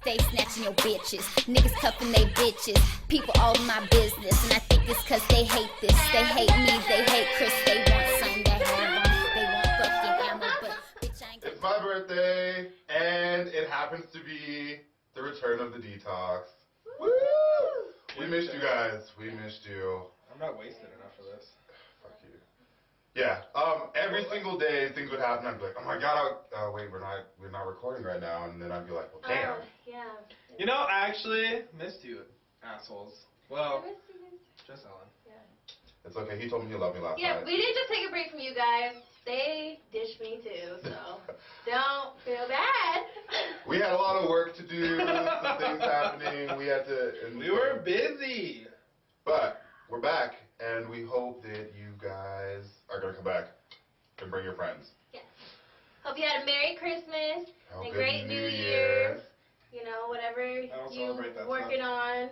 Stay snatching your bitches. Niggas cuffing they bitches. People all in my business. And I think it's cause they hate this. They hate me, they hate Krys. They want something that have on. They want fucking ammo, but bitch, I ain't. It's my birthday, and it happens to be the return of the D-Tox. Woo! We missed you guys. We missed you. I'm not wasted enough for this. Fuck you. Yeah. Every single day things would happen. I'd be like, oh my god, wait, we're not recording right now, and then I'd be like, well, damn. Yeah. You know, I actually missed you, assholes. Well, just Ellen. Yeah. It's okay. He told me he loved me last Yeah, night. we didn't just take a break from you guys. They dished me too, so don't feel bad. We had a lot of work to do. Some things happening. We had to. We were busy. But we're back, and we hope that you guys are gonna come back and bring your friends. Yes. Hope you had a Merry Christmas Have and a a great New Year's. You know, whatever you're working on.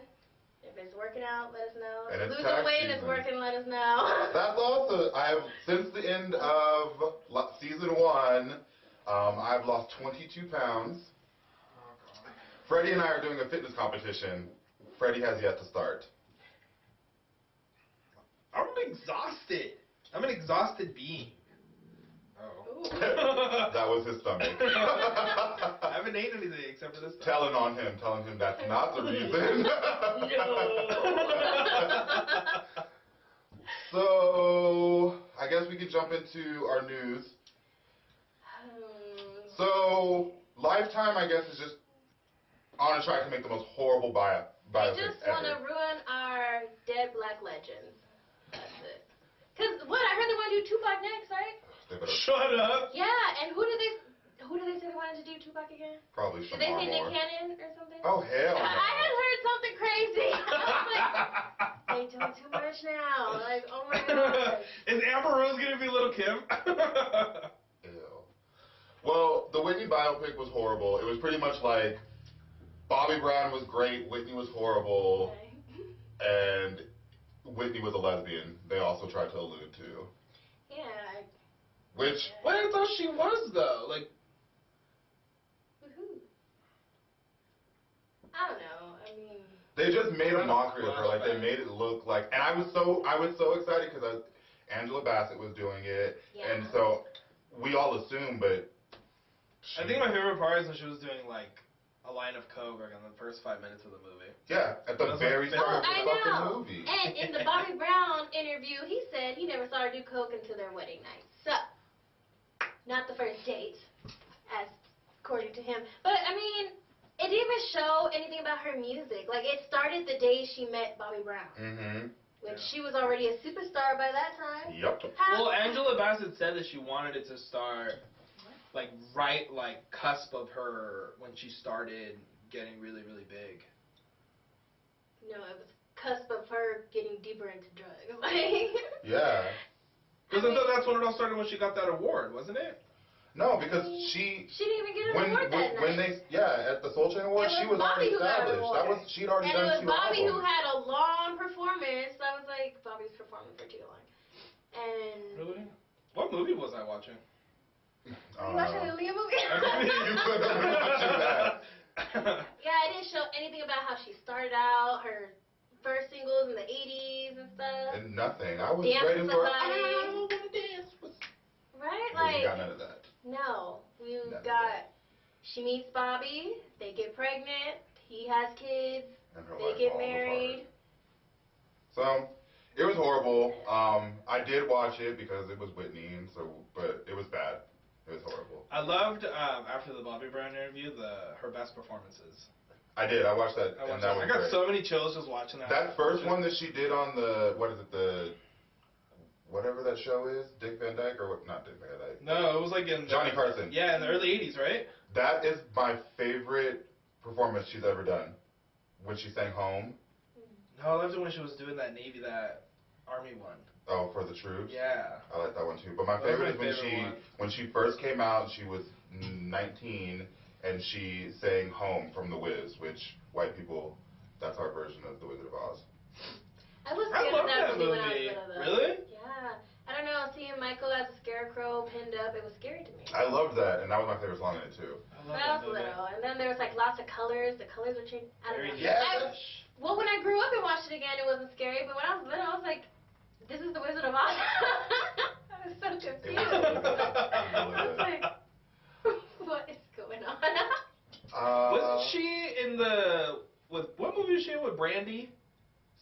If it's working out, let us know. And If it's losing tax weight is season. working, let us know. That's also, since the end of season 1, I've lost 22 pounds. Oh, God. Freddie and I are doing a fitness competition. Freddie has yet to start. I'm exhausted. I'm an exhausted being. Oh. That was his stomach. I haven't ate anything except for this stuff. telling him that's not the reason. So, I guess we could jump into our news. So, Lifetime, I guess, is just on a track to make the most horrible biopic They just want to ever. ruin our dead black legends. That's it. Because, what, I heard they want to do Tupac next, right? They better Shut up. Yeah, and who did they say they wanted to do Tupac again? probably Did some they say Nick more. Cannon or something? Oh, hell no. I had heard something crazy. I was like, they doing too much now. Like, oh my god. Is Amber Rose gonna be Little Kim? Ew. Well, the Whitney biopic was horrible. It was pretty much like Bobby Brown was great, Whitney was horrible, and Whitney was a lesbian. They also tried to allude to. Yeah. Which, Well, I thought she was though. Like, Woohoo. I don't know. I mean. they just made a mockery of her. Like, they made it look like, and I was so excited because Angela Bassett was doing it, Yeah. and so we all assumed, but I think my favorite part is when she was doing like a line of coke like in the first 5 minutes of the movie. yeah, at the That's very my start of I the fucking know. movie. And in the Bobby Brown interview, he said he never saw her do coke until their wedding night. So, not the first date, as according to him. But I mean, it didn't even show anything about her music. Like, it started the day she met Bobby Brown, Mm-hmm. when she was already a superstar by that time. Yep. Well, Angela Bassett said that she wanted it to start like right like cusp of her when she started getting really, really big. No, it was cusp of her getting deeper into drugs. Like, Yeah. Because I thought that's when it all started when she got that award, wasn't it? No, because she didn't even get an award that when night. at the Soul Train Awards, It she was was already Bobby who got an established. That award. was she'd already And it done was 2 Bobby albums. who had a long performance. I was like, Bobby's performing for too long. And Really? What movie was I watching? you watching the Leah movie? You could have been watching that. Yeah, I didn't show anything about how she started out, her first singles in the 80s and stuff. And nothing. I was Dance waiting with for. somebody. I don't wanna dance with. Right? No, you got Like, none of that. no. We None of got, she meets Bobby, they get pregnant, he has kids, And her they life get falls married. apart. So, it was horrible. I did watch it because it was Whitney, and so, but it was bad. It was horrible. I loved after the Bobby Brown interview her best performances. I did. I watched that, and that was I got great. so many chills just watching that. That first one that she did on the, what is it, the, whatever that show is, Dick Van Dyke, or what, not Dick Van Dyke. No, it was like in Johnny Carson. Yeah, in the early 80s, right? That is my favorite performance she's ever done. When she sang Home. No, I loved it when she was doing that Army one. Oh, for the troops? Yeah. I like that one too. But my That was favorite my is favorite when she first came out, she was 19, and she sang Home from The Wiz, which white people, that's our version of The Wizard of Oz. I was I scared of love that that movie when I was movie. little, though. Really? Yeah. I don't know, seeing Michael as a scarecrow pinned up, it was scary to me. I loved that, and that was my favorite song in it too. I love When I that was movie. little. And then there was like lots of colors. The colors are changing. I don't know. Yes. Well, when I grew up and watched it again, it wasn't scary. But when I was little, I was like, this is the Wizard of Oz. I was so confused. I was like, what is going on? Wasn't she in the what movie was she in with Brandy?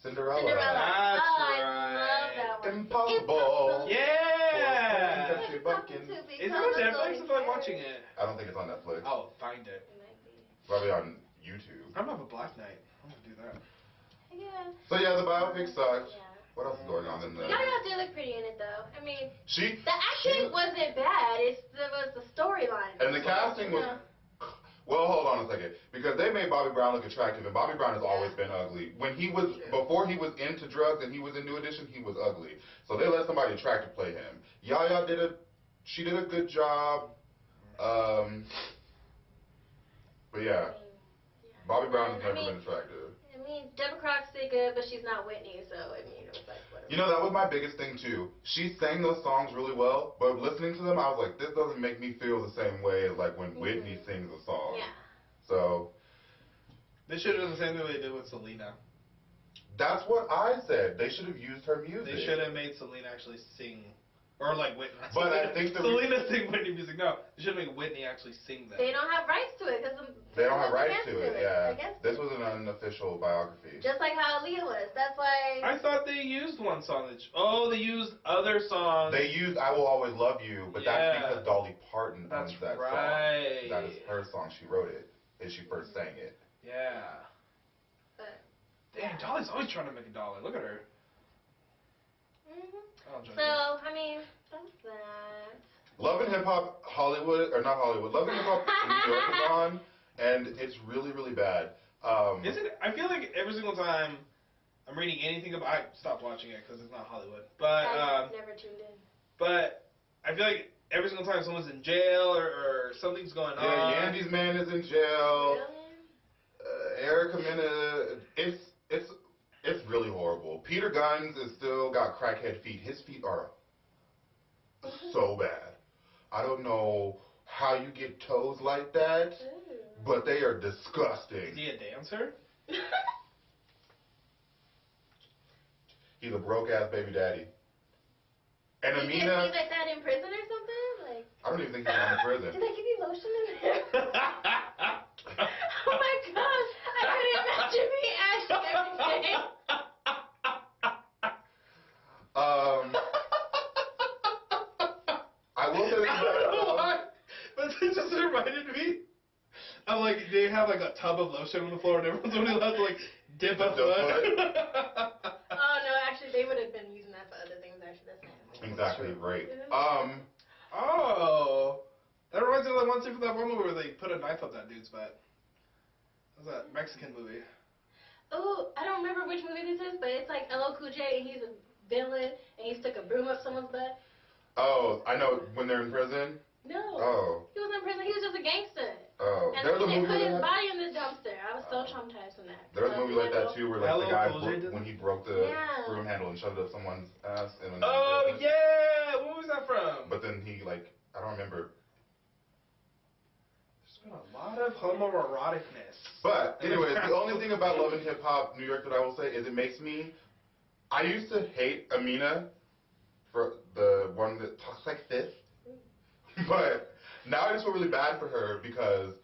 Cinderella. That's oh, right. I love that one. Impossible. Yeah. Impossible to Is it on Netflix? I feel like watching it. I don't think it's on Netflix. Oh, find it. It might be. Probably on YouTube. I'm gonna have a Black Knight. I'm gonna do that. Yeah. So yeah, the biopic sucked. Yeah. What else is going on in the? Gaga did look pretty in it though. I mean, She. the acting wasn't bad. It was the storyline. And the casting was. Well, hold on a second, because they made Bobby Brown look attractive, and Bobby Brown has always been ugly. When he was before he was into drugs and he was in New Edition, he was ugly. So they let somebody attractive play him. Yaya did a good job. But yeah, Bobby Brown has never been attractive. I mean, Deborah Crox did good, but she's not Whitney, so I mean, it was like whatever. You know, that was my biggest thing too. She sang those songs really well, but listening to them, I was like, this doesn't make me feel the same way as like when Whitney sings a song. Yeah. So They should have done the same thing they did with Selena. that's what I said. They should have used her music. They should have made Selena actually sing, or like Whitney. But I think Selena sing Whitney music. No, they should have made Whitney actually sing that. They don't have rights to it because They don't have rights to it. Yeah. Against This was an unofficial biography. just like how Aaliyah was. That's why. I thought they used one song. They used other songs. They used "I Will Always Love You," but that's because Dolly Parton owns that right. song. That is her song. She wrote it, and she first sang it. Yeah. But, Dang, Dolly's always trying to make a dollar. Look at her. Oh, so I mean, that's that. Love and Hip Hop Hollywood, or not Hollywood, Love and Hip Hop New York is on, and it's really, really bad. Isn't it? I feel like every single time I'm reading anything about, I stopped watching it because it's not Hollywood. But I've never tuned in. But I feel like every single time someone's in jail or something's going on. Yeah, Yandy's man is in jail. Really? Erica Mena, it's really horrible. Peter Guns is still got crackhead feet. His feet are so bad. I don't know how you get toes like that, but they are disgusting. Is he a dancer? He's a broke ass baby daddy. And He gets Amina, feet like that in prison or something? Like, I don't even think he's going to prison. did they give you lotion in there? Oh my gosh! I couldn't imagine me asking every day. I will say I don't know why, but it just reminded me. I'm like, they have like a tub of lotion on the floor, and everyone's only allowed to like dip a foot. Oh no, actually, they would have been using that for other things. Actually, that's nice. Exactly, right. Oh, that reminds me of that one scene from that one movie where they put a knife up that dude's butt. That was that Mexican movie. Oh, I don't remember which movie this is, but it's like LL Cool J, and he's a villain, and he stuck a broom up someone's butt. Oh, I know, when they're in prison? No. Oh. He wasn't in prison. He was just a gangster. Oh. And There was a they movie put his like that. body in the dumpster. I was so traumatized from that. There was a movie like that too, where like the guy, Cool J did when he broke the Yeah. broom handle and shoved it up someone's ass. And Oh yeah, what was that from? But then he like, I don't remember. There's been a lot of homoeroticness. But anyways, the only thing about Love and Hip Hop New York that I will say is it makes me. I used to hate Amina for the one that talks like this, but now I just feel really bad for her because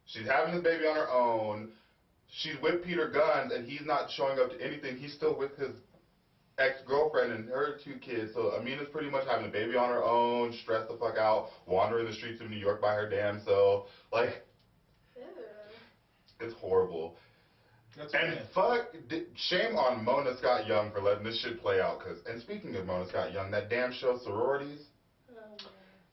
she's having this baby on her own. She's with Peter Guns and he's not showing up to anything. He's still with his ex-girlfriend and her 2 kids. So Amina's pretty much having a baby on her own, stressed the fuck out, wandering the streets of New York by her damn self. Like, it's horrible. That's And shame on Mona Scott Young for letting this shit play out. And speaking of Mona Scott Young, that damn show Sororities,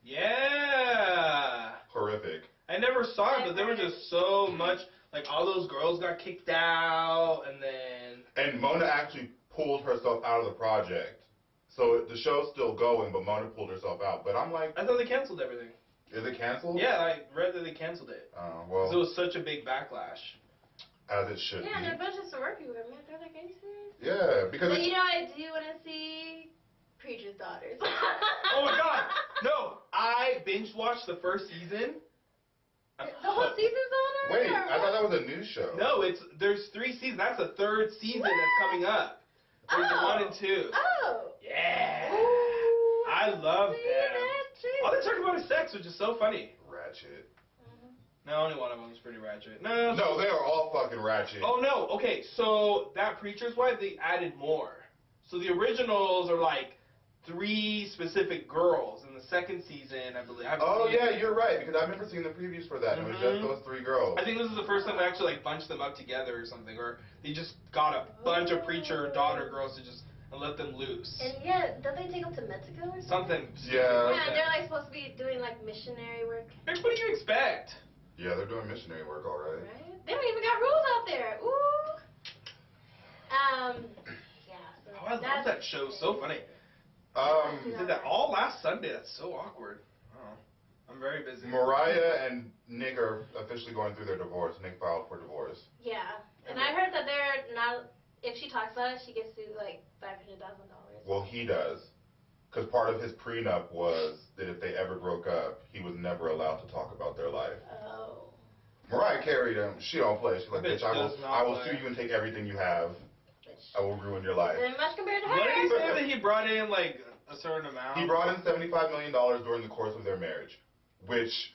yeah. horrific. I never saw it, but there was just so much. Like all those girls got kicked out, and then. And Mona actually pulled herself out of the project. So the show's still going, but Mona pulled herself out. But I'm like, I thought they canceled everything. is it canceled? Yeah, I read that they canceled it. Oh, 'Cause it well, was such a big backlash. as it should Yeah, and a be. bunch of sorority women. They're like, are you serious? Yeah, because But it's, you know, I do want to see Preacher's Daughters. Oh my god! No! I binge watched the first season. The whole season's on Wait, I thought that was a new show. No, there's 3 seasons. That's the 3rd season that's coming up. There's 1 and 2. Oh. Yeah. Ooh, I love see them. that too. All they talk about is sex, which is so funny. Ratchet. No, only one of them is pretty ratchet. No. No, they are all fucking ratchet. Oh no. Okay, so that Preacher's Wife, they added more. So the originals are like 3 specific girls. In the 2nd season, I believe. Oh yeah, you're right, because I remember seeing the previews for that, and it was just those 3 girls. I think this is the first time they actually like bunched them up together or something, or they just got a bunch of preacher daughter girls to just and let them loose. And yeah, don't they take them to Mexico or something? Something. Yeah. Yeah, they're like supposed to be doing like missionary work. What do you expect? Yeah, they're doing missionary work, all right. Right? They don't even got rules out there. Ooh. Yeah. So Oh, I love that show. So funny. Um, Did that all last Sunday. That's so awkward. Oh, I'm very busy. Mariah and Nick are officially going through their divorce. Nick filed for divorce. Yeah, and I heard that they're not. If she talks about it, she gets to like $500,000. Well, he does. Because part of his prenup was that if they ever broke up, he was never allowed to talk about their life. Oh. Mariah carried him. She don't play. She's like, Bitch bitch, I does not will play. sue you and take everything you have. Which I will ruin your life. isn't much compared to her. What did he say that he brought in like a certain amount? He brought in $75 million during the course of their marriage, which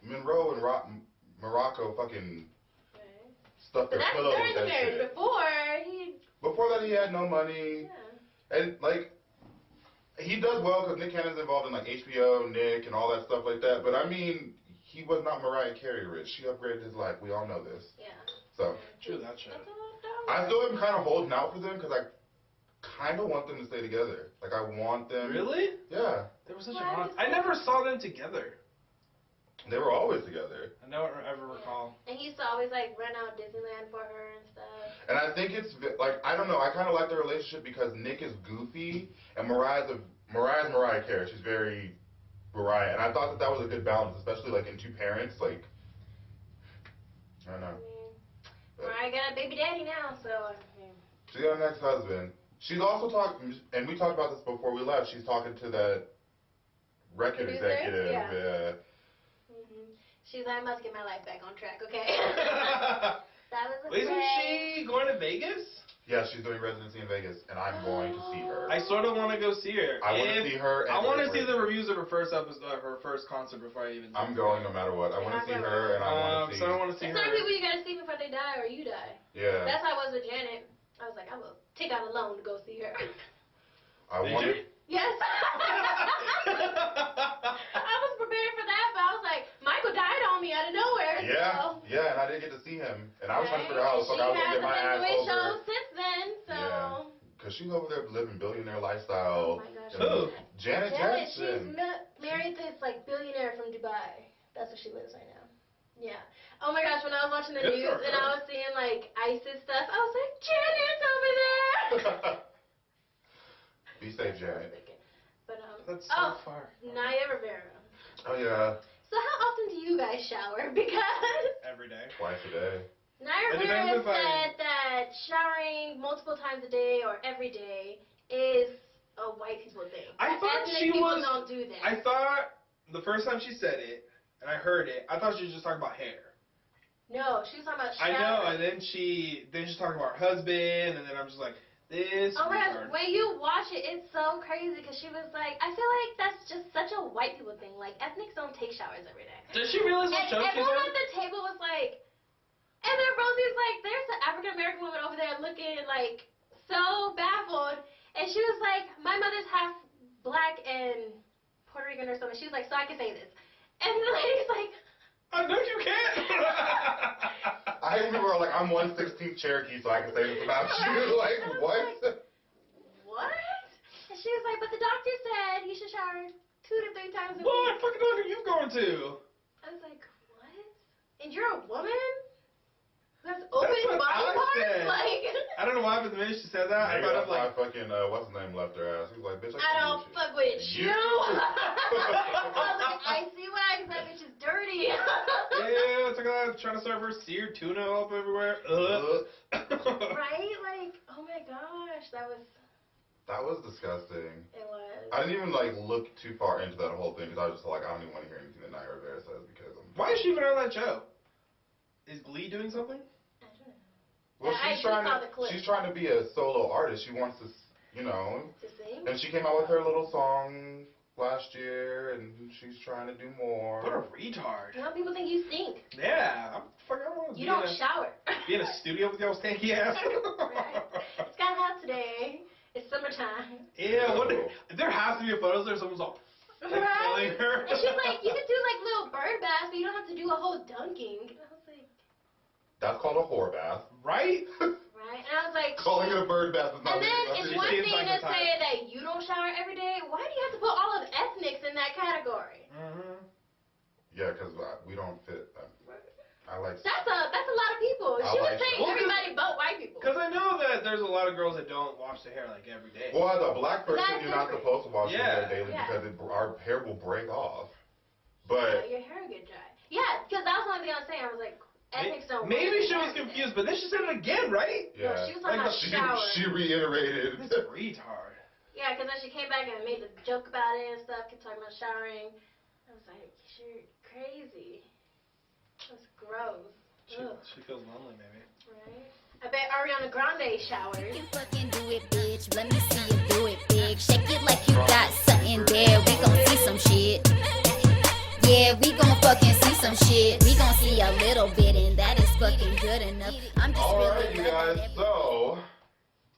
Monroe and Morocco fucking Right. stuck But their that's pillows during with the that marriage. shit. Before that, he had no money. Yeah. And, like, he does well because Nick Cannon's involved in, like, HBO, Nick, and all that stuff like that. But, I mean, he was not Mariah Carey rich. She upgraded his life. We all know this. Yeah. So, True that shit. I still am kind of holding out for them because I kind of want them to stay together. Like, I want them. Really? Yeah. There was such Why a is I never saw them together. They were always together. I don't ever recall. And he used to always like rent out Disneyland for her and stuff. And I think it's, like, I don't know. I kind of like their relationship because Nick is goofy and Mariah's Mariah Carey. She's very Mariah. And I thought that was a good balance, especially, like, in Two Parents. Like, I don't know. I mean, Mariah got a baby daddy now, so I mean. She got an ex-husband. She's also talking, and we talked about this before we left, she's talking to that record Producer? executive. Yeah. She's like, I must get my life back on track, okay? That was a Isn't play. she going to Vegas? Yeah, she's doing residency in Vegas, and I'm going to see her. I sort of want to go see her. I want to see her. I want to and see the reviews of her first episode, her first concert before I even. I'm going no matter what. I want to see her, and I want to see. So I want to see There's her. some people you gotta see before they die or you die. Yeah. That's how I was with Janet. I was like, I will take out a loan to go see her. I Did want you? to. Yes. I was prepared for that, but I was like, Michael died on me out of nowhere. Yeah, So. yeah, and I didn't get to see him, and I was trying to figure out how the fuck I was gonna get my ass She has over. show since then, so. Yeah. Cause she's over there living billionaire lifestyle. Oh my gosh. Who? Janet Janet, Jackson. she's married to this like billionaire from Dubai. That's where she lives right now. Yeah. Oh my gosh, when I was watching the Good news for and her. I was seeing like ISIS stuff, I was like, Janet's over there. Be safe, Janet. But That's so far. Naya Rivera. Oh yeah, So how often do you guys shower? Because Every day. twice a day. Naya It Rivera depends if I- said that showering multiple times a day or every day is a white people thing. I That thought ethnic she people was- don't do that. I thought the first time she said it, and I heard it, I thought she was just talking about hair. No, she was talking about I showering. know, and then she's talking about her husband, and then I'm just like, this. Oh my gosh, retard. when you watch it, it's so crazy because she was like, I feel like that's just such a white people thing. Like, ethnics don't take showers every day. Does she realize what And show she's everyone on? at the table was like, and then Rosie was like, there's an African American woman over there looking like so baffled. And she was like, my mother's half black and Puerto Rican or something. She was like, so I can say this. And the lady's like, Oh, no, you can't. I remember like I'm 1/16 Cherokee, so I can say this about you. Like what? what? And she was like, but the doctor said you should shower 2 to 3 times a What week. fucking dog are you going to? I was like, what? And you're a woman? That's open what body I parts? said. Like, I don't know why, but the minute she said that, I Maybe thought of that's why like, fucking what's his name left her ass. He was like, bitch, I don't fuck with you. You. I was like, I see why, because that bitch is dirty. yeah, it's like trying to serve her seared tuna up everywhere. Ugh. Right? Like, oh my gosh, that was That was disgusting. It was. I didn't even like look too far into that whole thing because I was just like, I don't even want to hear anything that Naya Rivera says because I'm. Why is she even on that show? Is Glee doing something? I don't know. Well, I she's just trying saw to. the clip. She's trying to be a solo artist. She wants to, To sing? And she came out with her little song last year, and she's trying to do more. What a retard. You know, people think you stink. Yeah, I don't want to You don't shower. be in a studio with y'all stanky ass. Right. It's got hot today. It's summertime. Yeah, there has to be a photo there. Someone's all like, Right? feeling her. And she's like, you could do like little bird baths, but you don't have to do a whole dunking. And I was like, That's called a whore bath. Right? right? And I was like, Calling it a bird bath is not. and then really it's nothing. one Seems thing like to a say that you don't shower every day. Why do you have to put all of ethnics in that category? Mm-hmm. Yeah, because we don't fit. I like. That's a lot of people. I She was like saying that. everybody but white people. Because I know that there's a lot of girls that don't wash their hair like every day. Well, as a black person, That's you're not different. supposed to wash your hair Yeah. daily Yeah. because our hair will break off. Yeah, But your hair get dry. Yeah, because that was one thing I was saying. I was like, ethnics don't. Maybe wash she their was hair every confused, day. but then she said it again, right? No, yeah, she was talking Like about the- shower. she reiterated. This retard. Yeah, because then she came back and made the joke about it and stuff, kept talking about showering. I was like, you're crazy. That's gross. Ugh, She feels lonely, maybe. right? I bet Ariana Grande showers. You can fucking do it, bitch. Let me see you do it, big. Shake it like you got something there. We gon' see some shit. Yeah, we gon' fucking see some shit. We gon' see a little bit, and that is fucking good enough. I'm just Alright, really you loving guys. every- So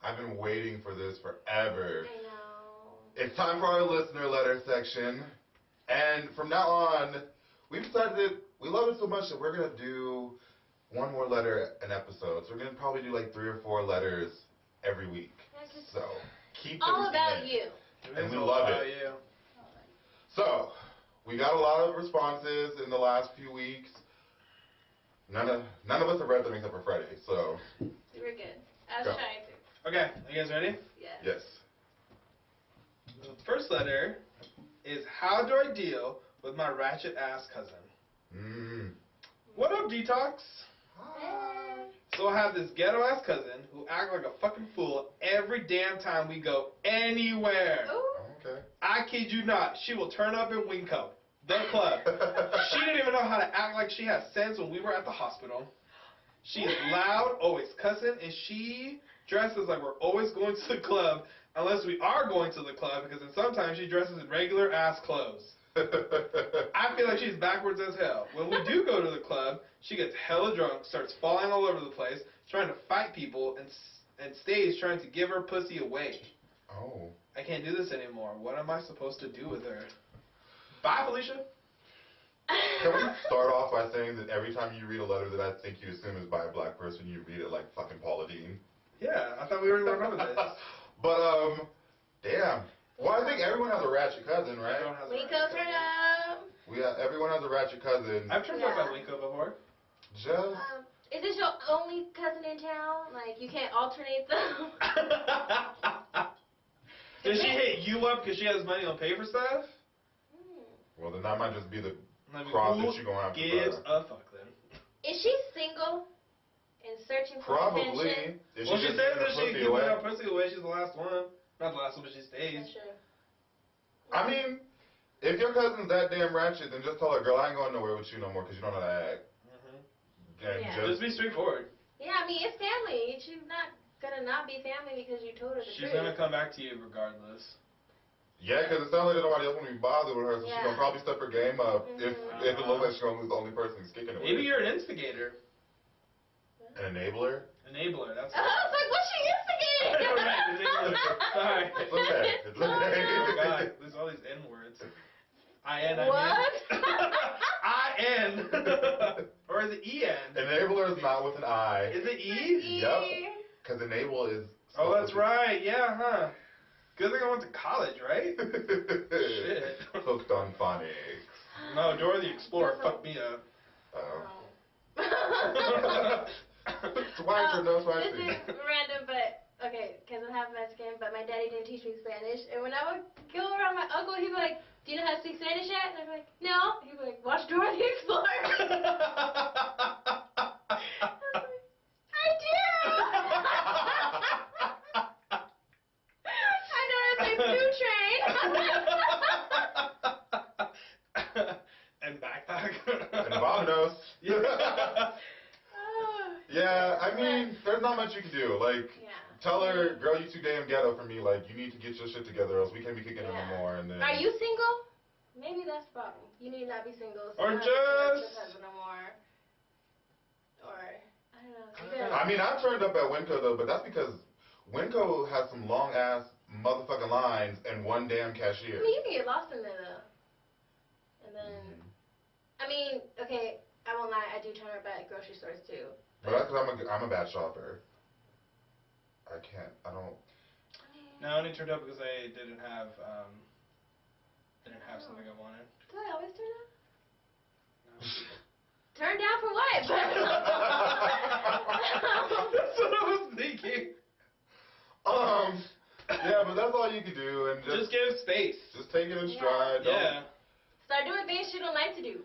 I've been waiting for this forever. I know. It's time for our listener letter section, and from now on, we've decided we love it so much that we're gonna do one more letter an episode. So we're gonna probably do like 3 or 4 letters every week. That's just So keep all everything about in. you. And we all love about it. You. So we got a lot of responses in the last few weeks. None of us have read them except for Freddie. So You were good. I was Go. trying to. Okay, you guys ready? Yeah. yes. The first letter is, how do I deal with my ratchet ass cousin? Mm. What up, D-Tox? Hey. So I have this ghetto ass cousin who acts like a fucking fool every damn time we go anywhere. Ooh. Okay. I kid you not, she will turn up in Winco, the club. She didn't even know how to act like she had sense when we were at the hospital. She is loud, always cussing, and she dresses like we're always going to the club, unless we are going to the club, because then sometimes she dresses in regular ass clothes. I feel like she's backwards as hell. When we do go to the club, she gets hella drunk, starts falling all over the place, trying to fight people, and stays trying to give her pussy away. Oh. I can't do this anymore. What am I supposed to do with her? Bye, Felicia. Can we start off by saying that every time you read a letter that I think you assume is by a black person, you read it like fucking Paula Dean? Yeah, I thought we already went over this. But, damn. Well, I think everyone has a ratchet cousin, right? Everyone has a Winko, ratchet turn cousin. up. Everyone has a ratchet cousin. I've turned up Yeah. at Winko before. Just, Is this your only cousin in town? Like, you can't alternate them? Does she hit you up because she has money to pay for stuff? well, then that might just be the I mean, cross who that you're going to have to gives bear. a fuck then? Is she single and searching for attention? Probably. If Well, she just said giving that her she pussy giving away. her pussy away. She's the last one. Not the last one, but she stays. That's true. I mean, if your cousin's that damn ratchet, then just tell her, girl, I ain't going nowhere with you no more because you don't know how to act. And Yeah. Just be straightforward. Yeah, I mean, it's family. She's not gonna not be family because you told her the She's truth. gonna come back to you regardless. yeah, because it sounds like nobody else want to be bothered with her, so she's Yeah. going to probably step her game up if Mhm. it looks like she's going to lose the only person who's kicking it Maybe with. you're an instigator. An enabler? Enabler, that's I was like, what's she instigating? Right, enabler. Sorry. It's okay. It's okay. Oh God, there's all these N words. I-N, I mean. What? I-N. Or is it E-N? Enabler is not with an I. Is it E? Yep. Because enable is... Oh, that's right. Yeah, huh. Good thing I went to college, right? Shit. Hooked on phonics. No, Dora the Explorer fucked me up. Swiper, no This swiping. is random, but okay, because I'm half Mexican, but my daddy didn't teach me Spanish. And when I would go around my uncle, he'd be like, do you know how to speak Spanish yet? And I'd be like, no. He'd be like, watch Dora the Explorer. I do. I who knows? Yeah. Yeah, I mean, there's not much you can do. Like, Yeah. tell her, girl, you too damn ghetto for me. Like, you need to get your shit together, else we can't be kicking it no more. And then. Are you single? Maybe that's the problem. You need not be single. So Or you don't have to just- with husband no more. Or I don't know. I mean, I turned up at Winco though, but that's because Winco has some long ass motherfucking lines and one damn cashier. I mean, you can get lost in there though. And then, I mean, okay, I won't lie. I do turn up at grocery stores too. But that's because I'm a bad shopper. I don't. No, I only turned up because I didn't have something I wanted. Do I always turn up? No. Turn down for what? That's what I was thinking. Yeah, but that's all you can do, and Just give space. just take it in stride. Don't- Yeah. Start doing things you don't like to do.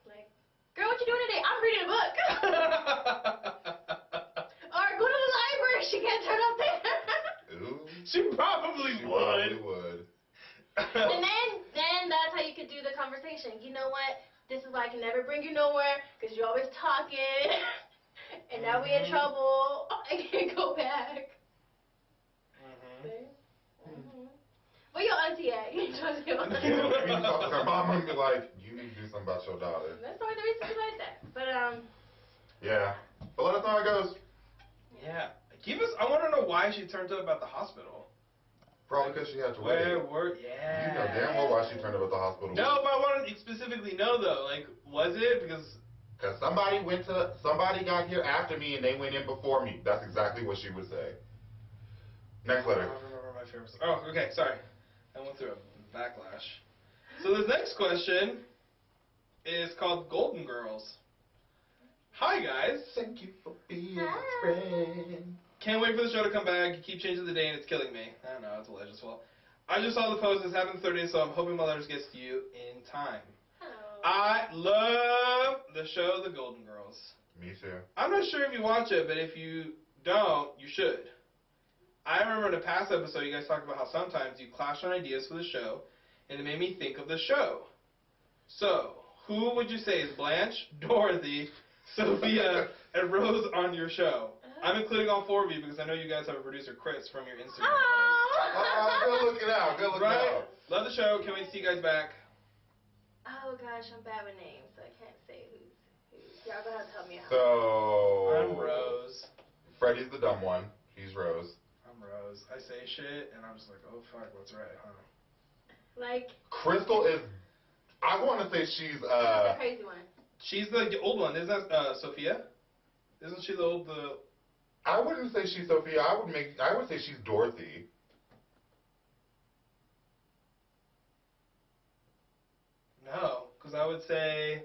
Like, girl, what you doing today? I'm reading a book. Or go to the library. She can't turn up there. Ooh. She probably She would. probably would. And then that's how you could do the conversation. You know what? This is why I can never bring you nowhere because you're always talking. And now we in trouble. I can't go back. Where your auntie at? You need to talk to your Yeah, auntie. you need to talk to her mom and be like, you need to do something about your daughter. That's probably the reason she like that. But Yeah. But let us know how it goes. Yeah. I want to know why she turned up at the hospital. Probably because she had to wait. Yeah. You know damn well why she turned up at the hospital. No, but I want to specifically know though. Like, was it because? Because somebody got here after me and they went in before me. That's exactly what she would say. Next I letter. don't remember my favorite. Oh, okay. Sorry. I went through a backlash. So this next question is called Golden Girls. Hi guys. Thank you for being Hi. a friend. Can't wait for the show to come back. You keep changing the day and it's killing me. I don't know, it's Elijah's fault. I just saw the post. It's happened the 30th, so I'm hoping my letters gets to you in time. I love the show The Golden Girls. Me too. I'm not sure if you watch it, but if you don't, you should. I remember in a past episode you guys talked about how sometimes you clash on ideas for the show, and it made me think of the show. So, who would you say is Blanche, Dorothy, Sophia, and Rose on your show? I'm including all four of you because I know you guys have a producer, Krys, from your Instagram. Good looking out. Good looking Right? out. Love the show. Can't wait to see you guys back. Oh gosh, I'm bad with names, so I can't say who's. Y'all gonna have to help me out. So. I'm Rose. Freddie's the dumb one. He's Rose. I'm Rose. I say shit, and I'm just like, oh fuck, what's right, huh? Like, Crystal is. I want to say she's. the crazy one. She's the old one. Isn't that Sophia? Isn't she the I wouldn't say she's Sophia. I would say she's Dorothy. No, because I would say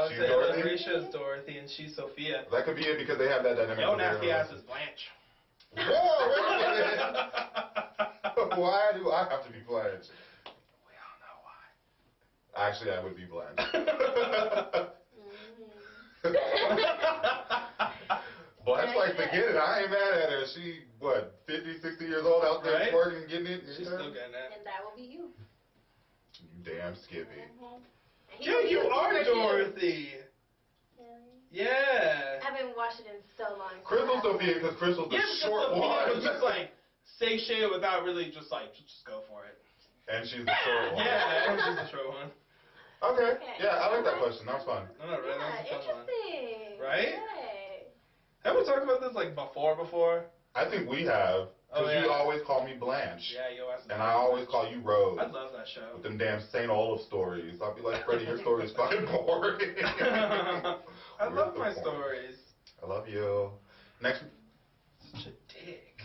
She's Dorothy? Marisha's Dorothy and she's Sophia. That could be it because they have that dynamic. Yo, nasty ass is Blanche. Whoa, wait a minute. Why do I have to be Blanche? We all know why. Actually, I would be Blanche. Blanche likes to get it. I ain't mad at her. She, what, 50, 60 years old out there Right? twerking, getting it? She's still getting it. And that will be you. You damn Skippy. And he Yeah, will be you the are super Dorothy. Yeah. I haven't watched it in so long. Crystal Sophia, because Crystal's the Yeah, because short Sophia one. was just like, say shit without really just go for it. And she's the short one. Yeah, and she's the short one. Okay. Okay. Yeah, I like that question. That was fun. No, right? Yeah, That was a fun one. interesting. Right? Right. Have we talked about this like before? I think we have. Oh, Because yeah. you always call me Blanche. Yeah, you asked. And I always call you Rose. I love that show. With them damn St. Olaf stories. I'll be like, Freddie, your story is fucking boring. I love Where's my the point? stories. I love you. Next. Such a dick.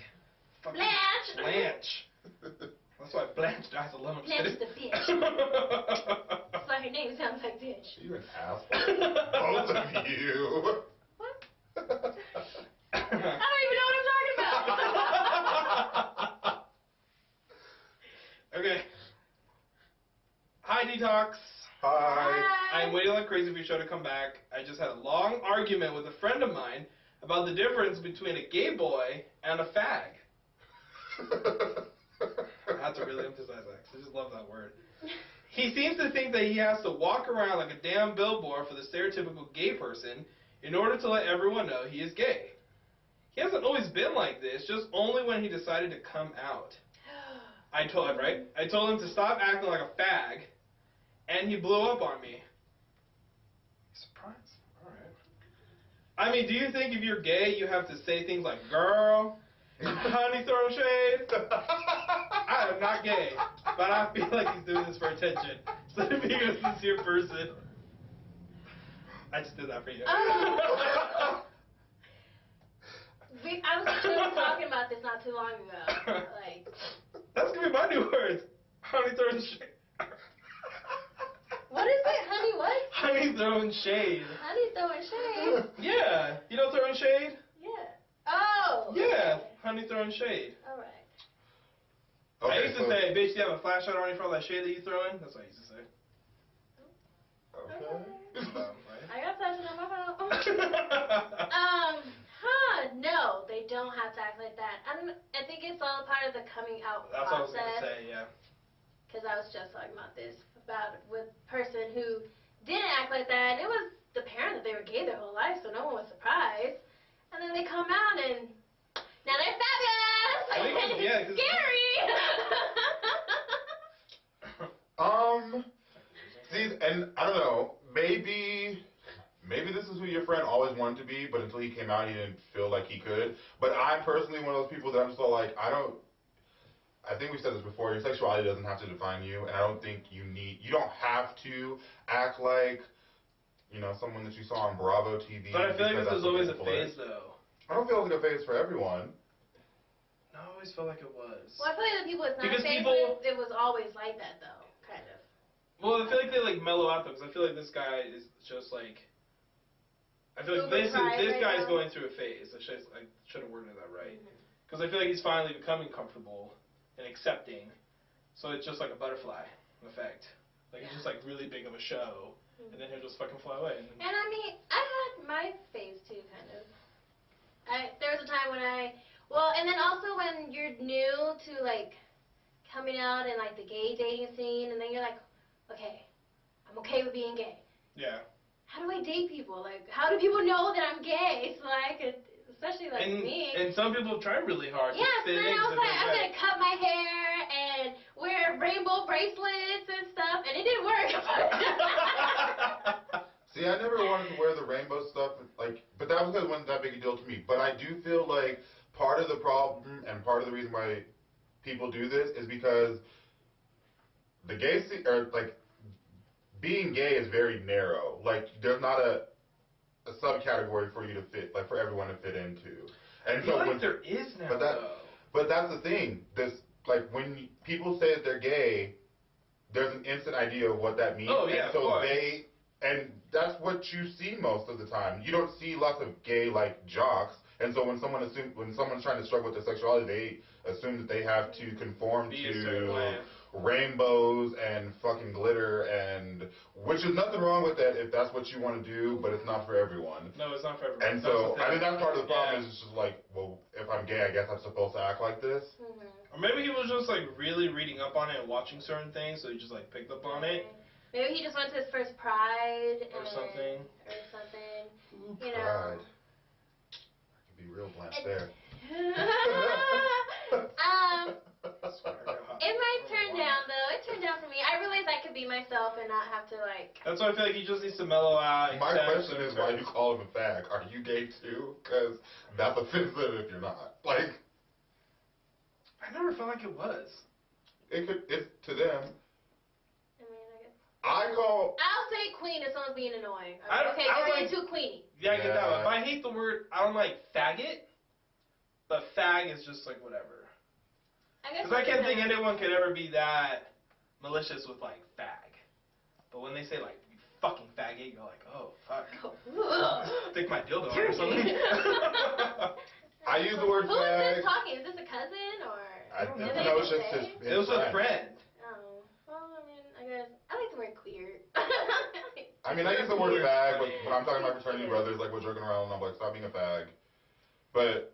Fucking Blanche. Blanche. That's why Blanche dies alone. Blanche the bitch. That's why her name sounds like bitch. You're an asshole. Both of you. What? I don't even know what I'm talking about. Okay. Hi, D-Tox. Hi. I'm waiting like crazy for your show to come back. I just had a long argument with a friend of mine about the difference between a gay boy and a fag. I have to really emphasize that because I just love that word. He seems to think that he has to walk around like a damn billboard for the stereotypical gay person in order to let everyone know he is gay. He hasn't always been like this, just only when he decided to come out. I told him to stop acting like a fag, and he blew up on me. Surprise. Alright. I mean, do you think if you're gay, you have to say things like, girl, honey, throw shade? I am not gay, but I feel like he's doing this for attention, instead of being a sincere person. I just did that for you. I was actually talking about this not too long ago. Like, that's gonna be my new words. Honey throwing shade. what is it? Honey what? Honey throwing shade. Honey throwing shade? Yeah. You know throwing shade? Yeah. Oh. Yeah. Honey throwing shade. Alright. I used to say, bitch, you have a flashlight on you for all that shade that you throwing? That's what I used to say. Okay. I got flashlight on my phone. No, they don't have to act like that. I think it's all part of the coming out That's process. what I was going to say, yeah. Because I was just talking about this, with a person who didn't act like that, and it was the parent that they were gay their whole life, so no one was surprised. And then they come out, and now they're fabulous! I think it's, yeah, Scary! See, and I don't know, maybe this is who your friend always wanted to be, but until he came out, he didn't feel like he could. But I'm personally one of those people that I'm still like, I think we've said this before, your sexuality doesn't have to define you, and I don't think you don't have to act like, you know, someone that you saw on Bravo TV. But I feel like this is always a phase, though. I don't feel like a phase for everyone. No, I always felt like it was. Well, I feel like the people it's not Because a phase people- with, it was always like that, though, kind of. Well, I feel like they like mellow out though, because I feel like this guy is just like. I feel like this guy's now. going through a phase. I should have worded that right. Because I feel like he's finally becoming comfortable and accepting. So it's just like a butterfly effect. Like it's just like really big of a show, and then he'll just fucking fly away. And I mean, I had my phase too, kind of. There was a time when and then also when you're new to like coming out and like the gay dating scene, and then you're like, okay, I'm okay with being gay. Yeah. How do I date people? Like, how do people know that I'm gay? So I could, especially like me. And some people try really hard. Yeah, to so fit then in I was 'cause like, they I'm think gonna cut my hair and wear rainbow bracelets and stuff, and it didn't work. See, I never wanted to wear the rainbow stuff, like, but that was because it wasn't that big a deal to me. But I do feel like part of the problem and part of the reason why people do this is because the gay scene, or like, being gay is very narrow. Like, there's not a subcategory for you to fit, like, for everyone to fit into. And I feel so like when, there is now, but that's the thing. This, like, when people say that they're gay, there's an instant idea of what that means. Oh, yeah, and so of course. and that's what you see most of the time. You don't see lots of gay, like, jocks. And so when someone's trying to struggle with their sexuality, they assume that they have to conform Be a certain way. rainbows and fucking glitter, and which is nothing wrong with that if that's what you want to do, but it's not for everyone. No, it's not for everyone. And so I think that's part of the problem. Is it's just like, well, if I'm gay, I guess I'm supposed to act like this. Or maybe he was just like really reading up on it and watching certain things, so he just like picked up on it. Maybe he just went to his first Pride Or something. Ooh, you Pride. know. I could be real blank there. It might turn down though. It turned down for me. I realized I could be myself and not have to like. That's why I feel like he just needs to mellow out. My question is, why you call him a fag? Are you gay too? Because that's offensive if you're not. Like, I never felt like it was. It's to them. I mean, I guess. I'll say queen if someone's being annoying. I don't you're like, being too queeny. Yeah, I get that one. But I hate the word. I don't like faggot. But fag is just like whatever. Because I can't think anyone could ever be that malicious with like fag. But when they say like you fucking faggot, you're like, oh fuck. Stick my dildo on or something. I use the word Who fag. is this talking? Is this a cousin or? No, it's just his It was a friend. Oh, well, I mean, I guess I like the word queer. I mean, I use the word fag when I'm talking to my fraternity brothers, like we're joking around, and I'm like, stop being a fag. But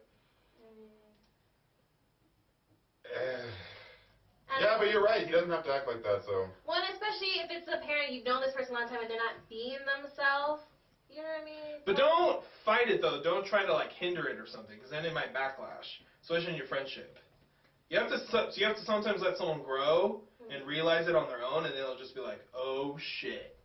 Yeah, but you're right. He doesn't have to act like that, so. One, especially if it's a parent, you've known this person a long time and they're not being themselves. You know what I mean? But don't fight it, though. Don't try to, like, hinder it or something, because then it might backlash, especially in your friendship. You have to sometimes let someone grow and realize it on their own, and they'll just be like, oh, shit.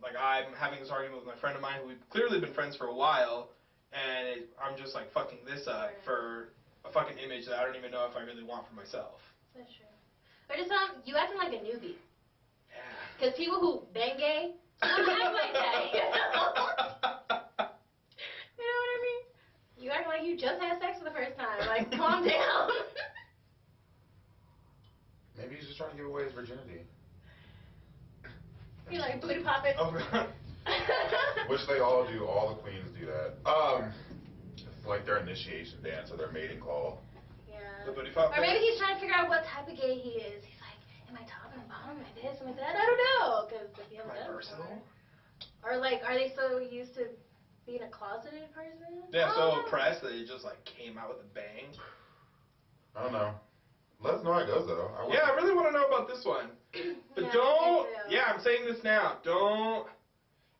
Like, I'm having this argument with my friend of mine who we've clearly been friends for a while, and I'm just, like, fucking this up for a fucking image that I don't even know if I really want for myself. That's true. Or just you acting like a newbie. Yeah. Because people who bang gay don't act like that. You know what I mean? You act like you just had sex for the first time. Like, calm down. Maybe he's just trying to give away his virginity. You like booty popping. Oh, God. Which they all do. All the queens do that. It's like their initiation dance or their mating call. Yeah. The booty pop Or maybe he's trying to figure out what type of gay he is. He's like, am I top and bottom? Am I this? Am I that? I don't know. Because if you haven't done it versatile. before. Or like, are they so used to being a closeted person? Yeah, so Oh. oppressed that it just, like, came out with a bang. I don't know. Let us know how it goes, though. Yeah, I really want to know about this one. But Yeah, don't. me too. Yeah, I'm saying this now. Don't.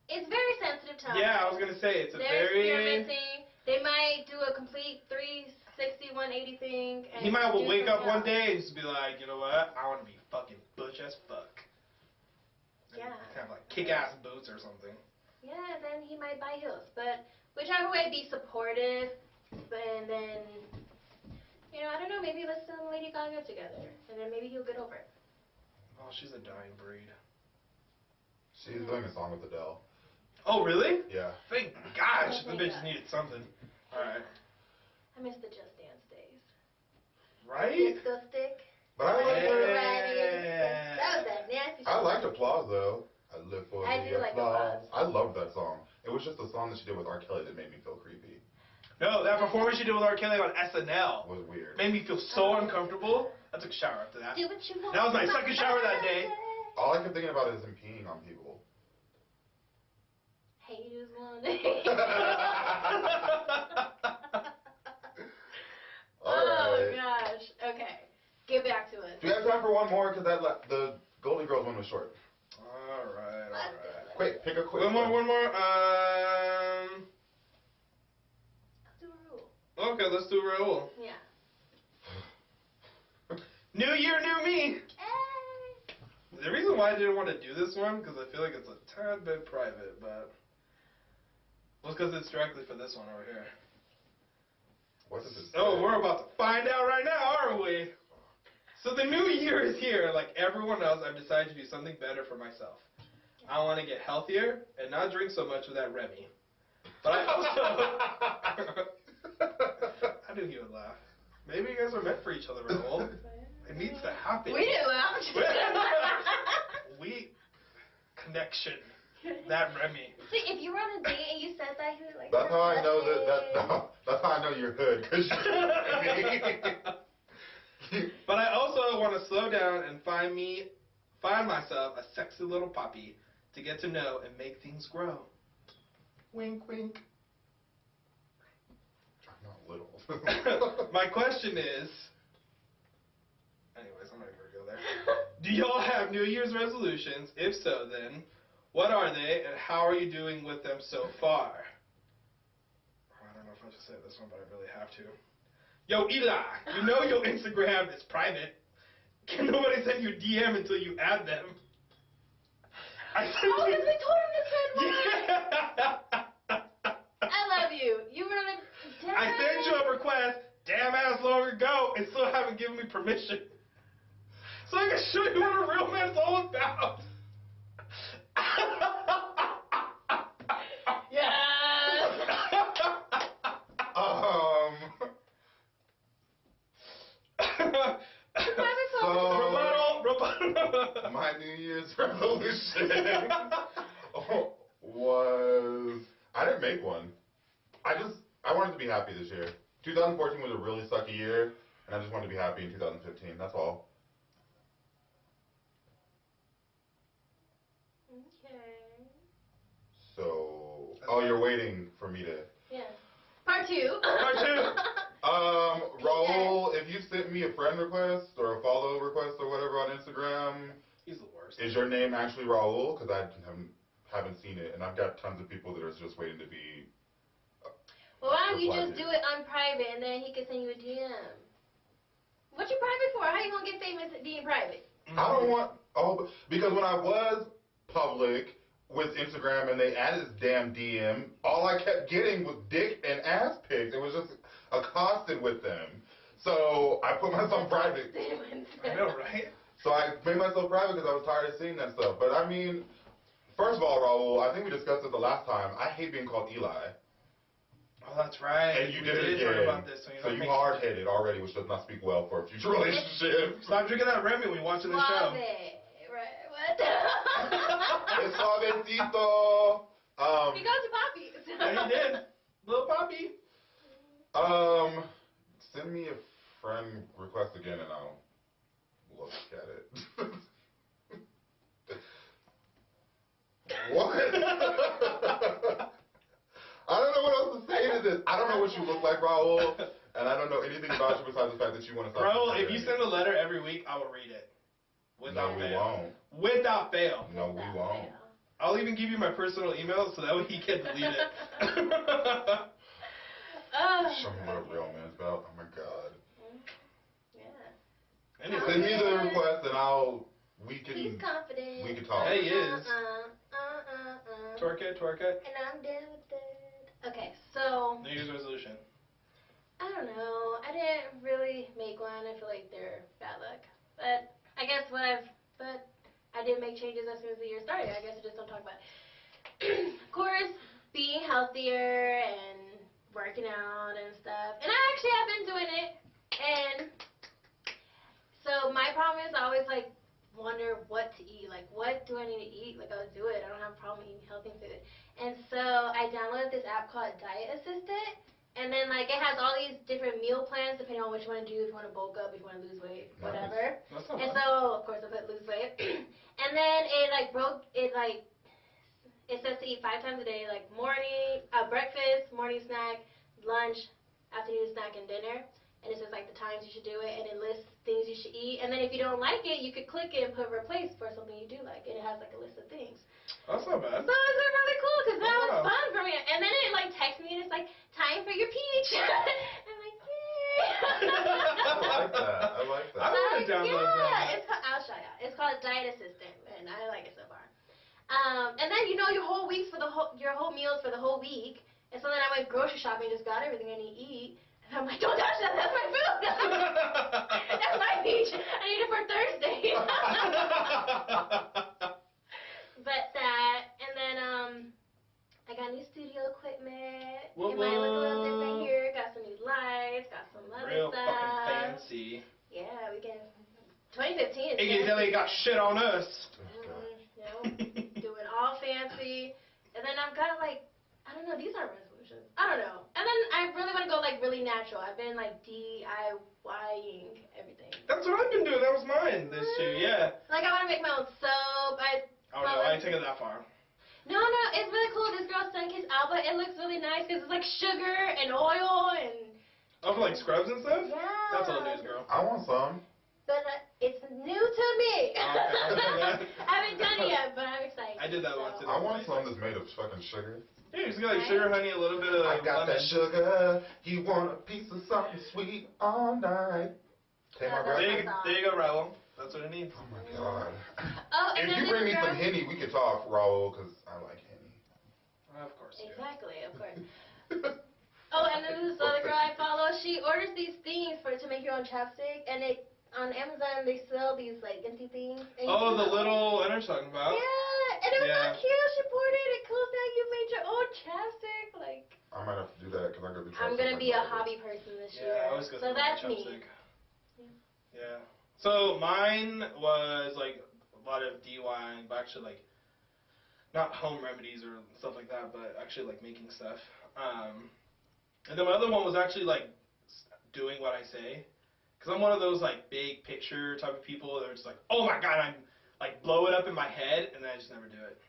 It's very sensitive time. Yeah, I was gonna say it's a They're very. experimenting. They might do a complete 360, 180 thing. And He might do wake up something one else. day and just be like, you know what? I want to be fucking butch as fuck. And Yeah. have like kick-ass boots or something. Yeah, then he might buy heels. But whichever way, be supportive. And then, you know, I don't know, maybe let's film Lady Gaga together. And then maybe he'll get over it. Oh, she's a dying breed. She's doing a song with Adele. Oh, really? Yeah. Thank gosh, Oh, the thank bitch God. needed something. Alright. I miss the Just Dance days. Right? Disco stick. But I like her. Yeah. That was that nasty shit. I liked Applause, though. I live for I the do like Applause. I loved that song. It was just the song that she did with R. Kelly that made me feel creepy. No, that performance she did with R. Kelly on SNL It was weird. made me feel so uncomfortable. I took a shower after that. Do what you want. That was my second shower that day. All I kept thinking about is him peeing on people. Haters want All Oh right. gosh. Okay. Get back to it. Do we have time for one more? Because the Golden Girls one was short. Alright. Quick, pick a quick One more. Let's do a rule. Okay, let's do Raul. Yeah. New year, new me. Hey. The reason why I didn't want to do this one, because I feel like it's a tad bit private, but was because it's directly for this one over here. What does it say? Oh, we're about to find out right now, aren't we? So the new year is here. Like everyone else, I've decided to do something better for myself. I want to get healthier and not drink so much of that Remy. But I also... I knew he would laugh. Maybe you guys are meant for each other, Raul. It needs to happen. We do. We connection. That Remy. See, if you were on a date and you said that, he was like. That's how I know "You're that's how I know you're hood. Cause But I also want to slow down and find myself a sexy little puppy to get to know and make things grow. Wink, wink. I'm not little. My question is, anyways, I'm not even gonna go there. Do y'all have New Year's resolutions? If so, then what are they, and how are you doing with them so far? I don't know if I should say this one, but I really have to. Yo, Eli, you know your Instagram is private. Can nobody send you a DM until you add them? I sent Oh, you. because we told him this red one. Yeah. I love you. You were like. I sent you a request damn ass long ago and still haven't given me permission. So I can show you what a real man's all about. Yes. So my New Year's resolution was I didn't make one. I wanted to be happy this year. 2014 was a really sucky year, and I just wanted to be happy in 2015. That's all. Okay. So, you're waiting for me to. Yeah. Part two. Part two. Raul, if you sent me a friend request or a follow request or whatever on Instagram, He's the worst. is your name actually Raul? Because I haven't seen it, and I've got tons of people that are just waiting to be. Well, why don't you reply just to. do it on private and then he can send you a DM? What you private for? How you gonna get famous being private? I don't want. Oh, because when I was public with Instagram and they added this damn DM, all I kept getting was dick and ass pics. It was just accosted with them. So I put myself private. I know, right? So I made myself private because I was tired of seeing that stuff. But I mean, first of all, Raul, I think we discussed it the last time. I hate being called Eli. Oh, that's right. And you We did it talk again. about this, so you hard-headed already, which does not speak well for a future relationship. Stop drinking that Remy when you're watching the show. Suave. Right, what? It's suavecito. He goes to Poppy. Yeah, he did. Little Poppy. Send me a friend request again and I'll look at it. What? I don't know what else to say to this. I don't know what you look like, Raul, and I don't know anything about you besides the fact that you want to stop. Raul, if you send a letter every week, I will read it. No, we won't. Without fail. No, we won't. I'll even give you my personal email so that way he can delete it. Show me what a real man's about. Oh my God. Yeah. Anyway. Send me the request and we He's confident. We can talk. Hey, he is. Twerk it. And I'm down with it. Okay, so New Year's resolution. I don't know. I didn't really make one. I feel like they're bad luck. But I guess but I did make changes as soon as the year started. I guess I just don't talk about it. Of course, being healthier and working out and stuff. And I actually have been doing it. And so my problem is I always like wonder what to eat. Like, what do I need to eat? Like, I'll do it. I don't have a problem eating healthy food. And so I downloaded this app called Diet Assistant. And then, like, it has all these different meal plans depending on what you want to do, if you want to bulk up, if you want to lose weight, whatever. That's not And bad. so, of course, I put lose weight. And then it says to eat 5 times a day, like breakfast, morning snack, lunch, afternoon snack, and dinner. And it says, like, the times you should do it, and it lists things you should eat. And then if you don't like it, you could click it and put replace for something you do like. And it has, like, a list of things. That's not bad. So it's been really cool, because that was Wow. fun for me. And then it, like, texts me, and it's like, time for your peach. I'm like, yay. I like that. I want to download that. I'll show you. It's called Diet Assistant, and I like it so far. And then you know your whole meals for the whole week. And so then I went grocery shopping, just got everything I need to eat. And I'm like, don't touch that. That's my food. That's my peach. I need it for Thursday. But that, and then I got new studio equipment. It might look a little different here. Got some new lights. Got some other Real stuff. fucking fancy. Yeah, we can. 2015 is Iggy got shit on us. No, doing all fancy. And then I've got like, I don't know, these aren't resolutions. I don't know. And then I really want to go like really natural. I've been like DIYing everything. That's what I've been doing. That was mine this year, yeah. Like I want to make my own soap. Oh no, I didn't take it that far. No, it's really cool. This girl Sunkissed Alba. It looks really nice because it's like sugar and oil and. Oh, for like scrubs and stuff? Yeah. That's all news, girl. I want some. But it's new to me. Okay. I haven't done it yet, but I'm excited. I did that once. I want some that's made of fucking sugar. Yeah, you just got like sugar, honey, a little bit of I got that lemon. sugar. You want a piece of something sweet all night. Take my breath. There you go, Raul. That's what it needs. Oh my God. Oh, and If then you bring me this girl- some Henny, we could talk, Raul, because I like Henny. Of course. Yeah. Exactly, of course. Oh, and then this other girl I follow, she orders these things to make your own chapstick, and on Amazon they sell these like empty things. And you Oh, put the little, I know what you're talking about. Yeah, and it was Yeah. so cute. She poured it. It cools down. You made your own chapstick. Like I might have to do that because I'm going to be I'm gonna be a hobby person this year. Yeah, I always go So through that's my me. chapstick. Yeah. So mine was like a lot of DIY, but actually like not home remedies or stuff like that, but actually like making stuff. And then my other one was actually like doing what I say, because I'm one of those like big picture type of people that are just like, oh my God, I'm like blow it up in my head, and then I just never do it.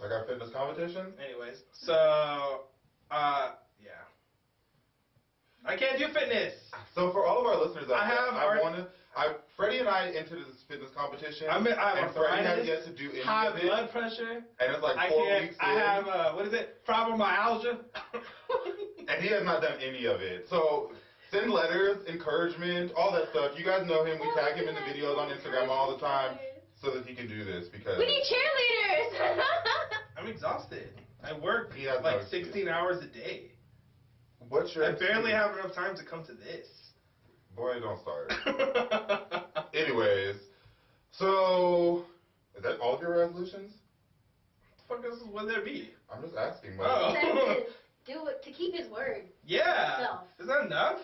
Like our fitness competition? Anyways, so yeah. I can't do fitness. So for all of our listeners out I there, Freddie and I entered this fitness competition. I have and Freddie has yet to do any high of it. blood pressure. And it's like 4 weeks in. I have, fibromyalgia. And he has not done any of it. So send letters, encouragement, all that stuff. You guys know him. We tag him in the videos on Instagram all the time so that he can do this because... We need cheerleaders. I'm exhausted. I work He has like no excuse. 16 hours a day. What's your I barely excuse? have enough time to come to this. Boy, don't start. Anyways, so is that all of your resolutions? What the fuck else would there be? I'm just asking. Oh. To do it, to keep his word. Yeah. Himself. Is that enough?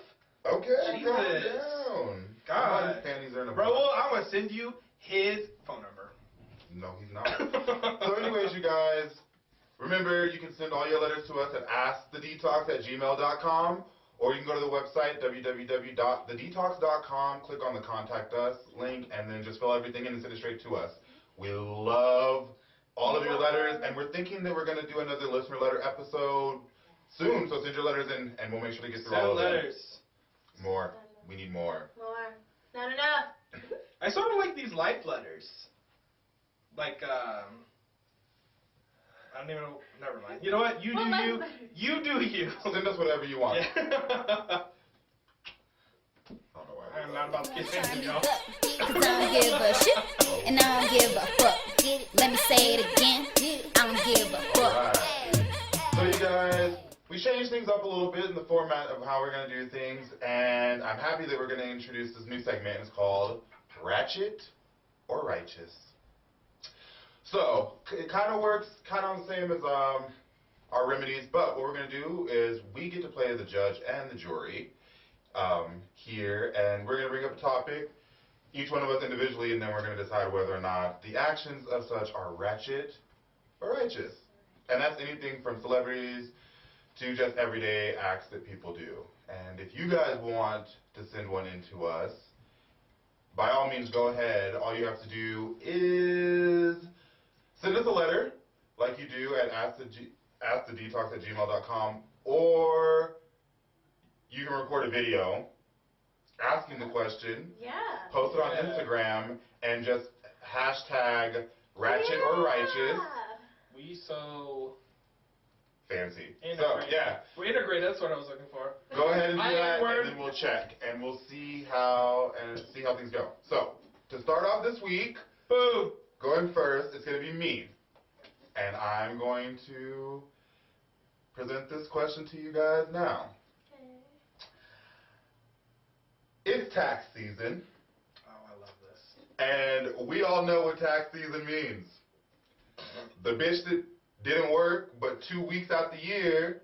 Okay, calm Jesus. down. God. Somebody's panties are in a Bro, box. I'm going to send you his phone number. No, he's not. So anyways, you guys, remember you can send all your letters to us at AskTheDtox@gmail.com, or you can go to the website www.thedtox.com, click on the Contact Us link, and then just fill everything in and send it straight to us. We love all of your letters, and we're thinking that we're going to do another listener letter episode soon, so send your letters in, and we'll make sure to get through all of them. letters. More. We need more. More. Not enough. I sort of like these life letters. Like, I don't even know. Never mind. You know what? You do What life you. letters? You do you. Send us whatever you want. Yeah. I don't know why. I'm not about to kiss Turn anything, these y'all. up, cause I don't give a shit, and I don't give a fuck. Let me say it again, I don't give a fuck. Alright. So you guys, we changed things up a little bit in the format of how we're going to do things, and I'm happy that we're going to introduce this new segment. It's called Ratchet or Righteous. So, it kind of works kind of the same as our remedies, but what we're going to do is we get to play the judge and the jury here, and we're going to bring up a topic, each one of us individually, and then we're going to decide whether or not the actions of such are ratchet or righteous. And that's anything from celebrities to just everyday acts that people do. And if you guys want to send one in to us, by all means go ahead. All you have to do is send us a letter like you do at AskTheDtox@gmail.com, or you can record a video asking the question, Yeah. post it on Instagram, and just hashtag ratchet or righteous. We so Fancy. So, integrated. yeah, We're integrated. That's what I was looking for. go ahead and do I that, word. and then we'll check, and we'll see how things go. So, to start off this week, Boom. going first, it's going to be me. And I'm going to present this question to you guys now. It's tax season, Oh, I love this. and we all know what tax season means. The bitch that didn't work but 2 weeks out the year